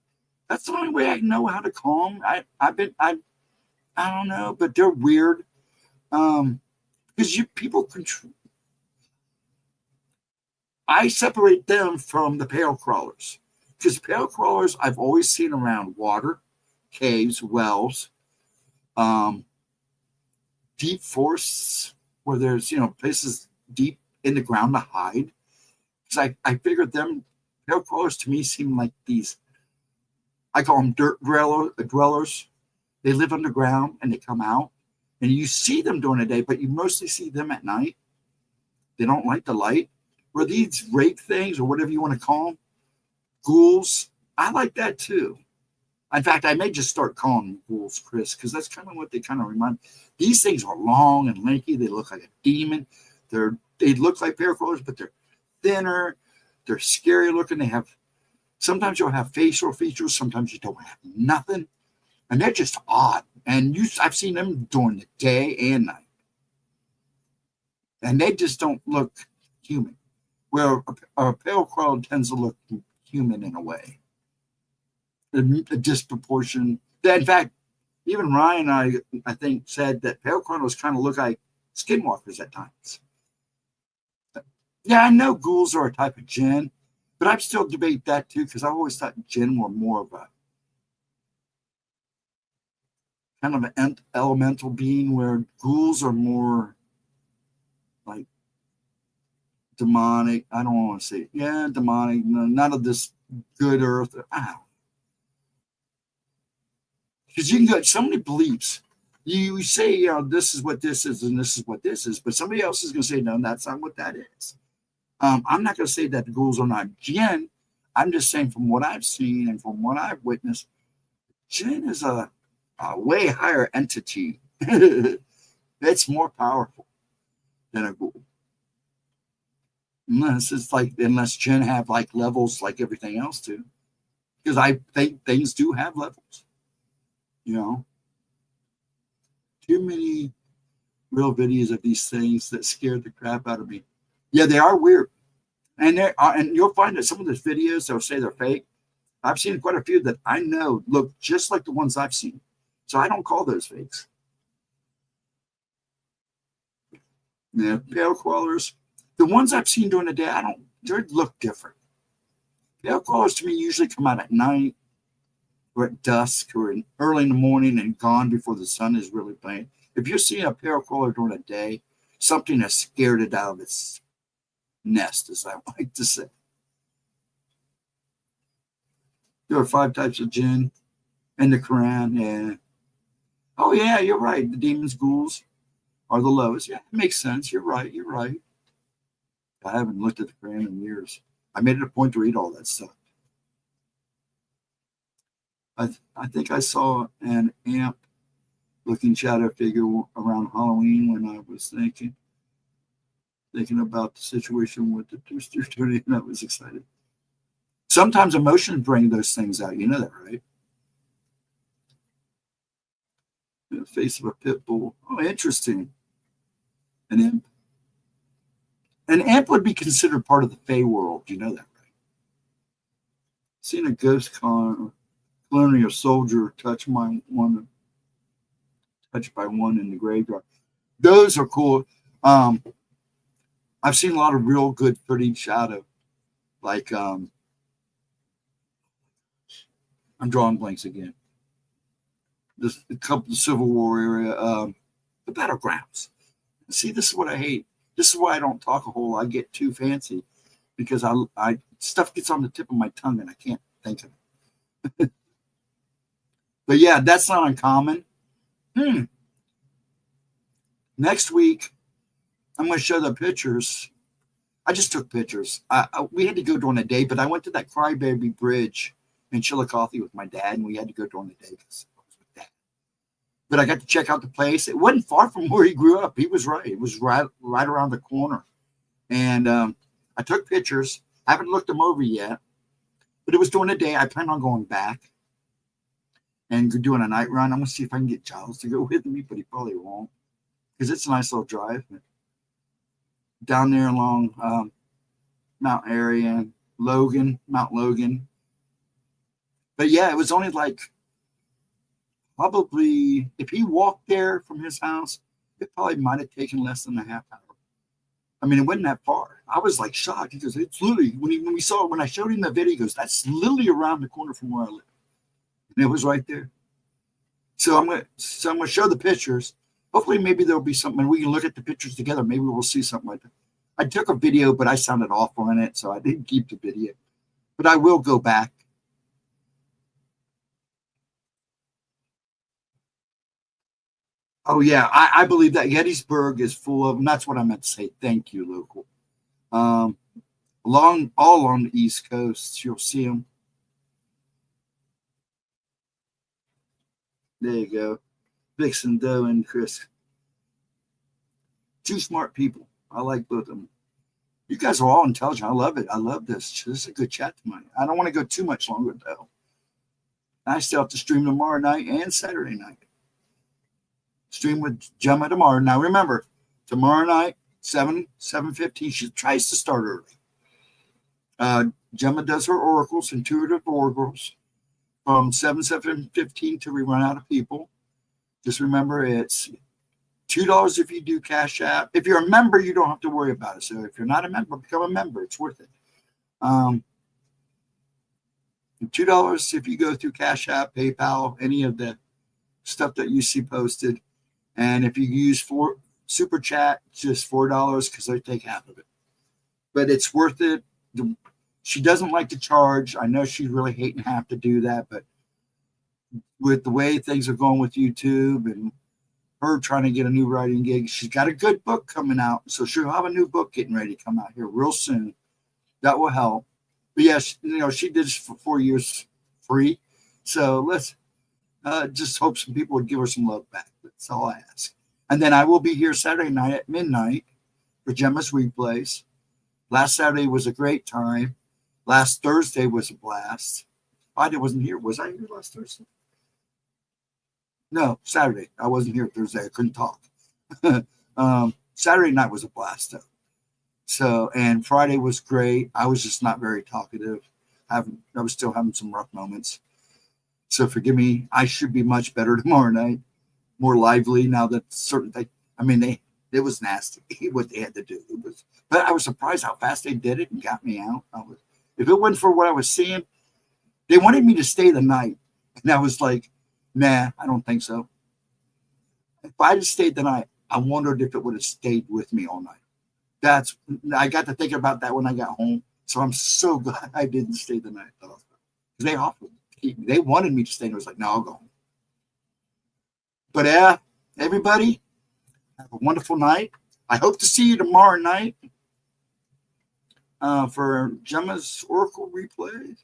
that's the only way I know how to call them. I don't know, but they're weird. Because people control. I separate them from the pale crawlers. Because pale crawlers I've always seen around water, caves, wells, deep forests where there's, places deep in the ground to hide. Because I figured them, pale crawlers to me seem like these, I call them dirt dwellers. They live underground and they come out. And you see them during the day, but you mostly see them at night. They don't like the light. Or these rape things or whatever you want to call them, ghouls, I like that too. In fact, I may just start calling them ghouls, Chris, because that's kind of what they kind of remind me. These things are long and lanky. They look like a demon. They look like bear crawlers, but they're thinner. They're scary looking. Sometimes you'll have facial features. Sometimes you don't have nothing. And they're just odd. And I've seen them during the day and night. And they just don't look human. Where a pale crawler tends to look human in a way. A disproportion. In fact, even Ryan, I think, said that pale crawlers kind of look like skinwalkers at times. Yeah, I know ghouls are a type of jinn, but I still debate that too because I always thought jinn were more of a kind of an elemental being, where ghouls are more like demonic. I don't want to say, demonic. No, none of this good earth. Because you can get so many beliefs. You say, this is what this is and this is what this is, but somebody else is going to say, no, that's not what that is. I'm not going to say that the ghouls are not jinn. I'm just saying from what I've seen and from what I've witnessed, Jinn is a way higher entity. It's more powerful than a ghoul. Unless Jinn have like levels like everything else too. Because I think things do have levels. You know, too many real videos of these things that scared the crap out of me. Yeah, they are weird. And you'll find that some of those videos, they'll say they're fake. I've seen quite a few that I know look just like the ones I've seen. So I don't call those fakes. Yeah, pale crawlers. The ones I've seen during the day, they look different. Pale crawlers to me usually come out at night or at dusk or early in the morning and gone before the sun is really playing. If you're seeing a pale crawler during the day, something has scared it out of its nest, as I like to say. There are 5 types of jinn in the Quran. Yeah. Oh, yeah, you're right. The demons, ghouls are the lowest. Yeah, it makes sense. You're right. You're right. I haven't looked at the Quran in years. I made it a point to read all that stuff. I think I saw an amp-looking shadow figure around Halloween when I was thinking about the situation with the Twister Studio, and I was excited. Sometimes emotions bring those things out. You know that, right? The face of a pit bull. Oh, interesting. An imp. An imp would be considered part of the Fae world. You know that, right? Seen a ghost colonial soldier touched by one in the graveyard. Those are cool. I've seen a lot of real good pretty shadow. Like I'm drawing blanks again. This a couple of Civil War area, the battlegrounds. See, this is what I hate. This is why I don't talk a whole lot. I get too fancy because I stuff gets on the tip of my tongue and I can't think of it. But yeah, that's not uncommon. Next week, I'm going to show the pictures. I just took pictures. We had to go during the day, but I went to that Crybaby Bridge in Chillicothe with my dad, and we had to go during the day because I was with Dad. But I got to check out the place. It wasn't far from where he grew up. He was right. It was right around the corner. And I took pictures. I haven't looked them over yet, but it was during the day. I plan on going back and doing a night run. I'm going to see if I can get Giles to go with me, but he probably won't because it's a nice little drive. Down there along Mount Area, Mount Logan. But yeah, it was only like probably, if he walked there from his house, it probably might have taken less than a half hour. I mean, it wasn't that far. I was like shocked because it's literally, when I showed him the video, he goes, that's literally around the corner from where I live. And it was right there. So I'm going to show the pictures. Hopefully, maybe there'll be something, and we can look at the pictures together. Maybe we'll see something like that. I took a video, but I sounded awful in it, so I didn't keep the video. But I will go back. Oh, yeah, I believe that Gettysburg is full of them. That's what I meant to say. Thank you, local. All along the East Coast, you'll see them. There you go. Vixen, Doe, and Chris. 2 smart people. I like both of them. You guys are all intelligent. I love it. I love this. This is a good chat tonight. I don't want to go too much longer, though. I still have to stream tomorrow night and Saturday night. Stream with Gemma tomorrow. Now, remember, tomorrow night, 7:15. She tries to start early. Gemma does her oracles, intuitive oracles, from 7:15 till we run out of people. Just remember, it's $2 if you do Cash App. If you're a member, you don't have to worry about it. So if you're not a member, become a member. It's worth it. $2 if you go through Cash App, PayPal, any of the stuff that you see posted. And if you use Super Chat, just $4 because they take half of it. But it's worth it. She doesn't like to charge. I know she's really hating to have to do that, but with the way things are going with YouTube and her trying to get a new writing gig, she's got a good book coming out. So she'll have a new book getting ready to come out here real soon. That will help. But yeah, she did this for 4 years free. So Just hope some people would give her some love back. That's all I ask. And then I will be here Saturday night at midnight for Gemma's replays. Last Saturday was a great time. Last Thursday was a blast. I wasn't here. Was I here last Thursday? No, Saturday. I wasn't here Thursday. I couldn't talk. Saturday night was a blast, though. So, and Friday was great. I was just not very talkative. I was still having some rough moments. So forgive me. I should be much better tomorrow night, more lively now that certain things. I mean, it was nasty what they had to do. But I was surprised how fast they did it and got me out. If it wasn't for what I was seeing, they wanted me to stay the night, and I was like, nah, I don't think so. If I had stayed the night, I wondered if it would have stayed with me all night. I got to thinking about that when I got home. So I'm so glad I didn't stay the night. Because they offered to keep me. They wanted me to stay, and I was like, no, I'll go home. But yeah, everybody, have a wonderful night. I hope to see you tomorrow night for Gemma's Oracle replay.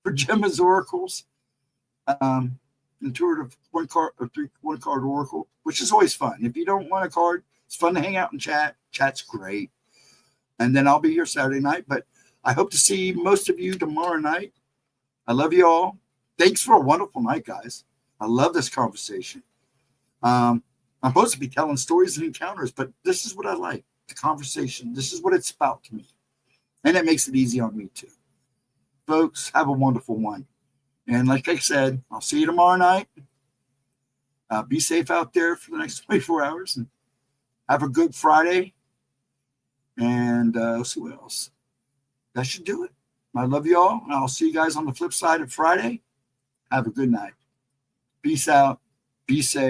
For Gemma's Oracles. Intuitive one card oracle, which is always fun. If you don't want a card, it's fun to hang out and chat. Chat's great. And then I'll be here Saturday night, but I hope to see most of you tomorrow night. I love you all. Thanks for a wonderful night, guys. I love this conversation. I'm supposed to be telling stories and encounters, but this is what I like, the conversation. This is what it's about to me. And it makes it easy on me too. Folks, have a wonderful one. And like I said, I'll see you tomorrow night. Be safe out there for the next 24 hours. And have a good Friday. And let's see what else. That should do it. I love you all. And I'll see you guys on the flip side of Friday. Have a good night. Peace out. Be safe.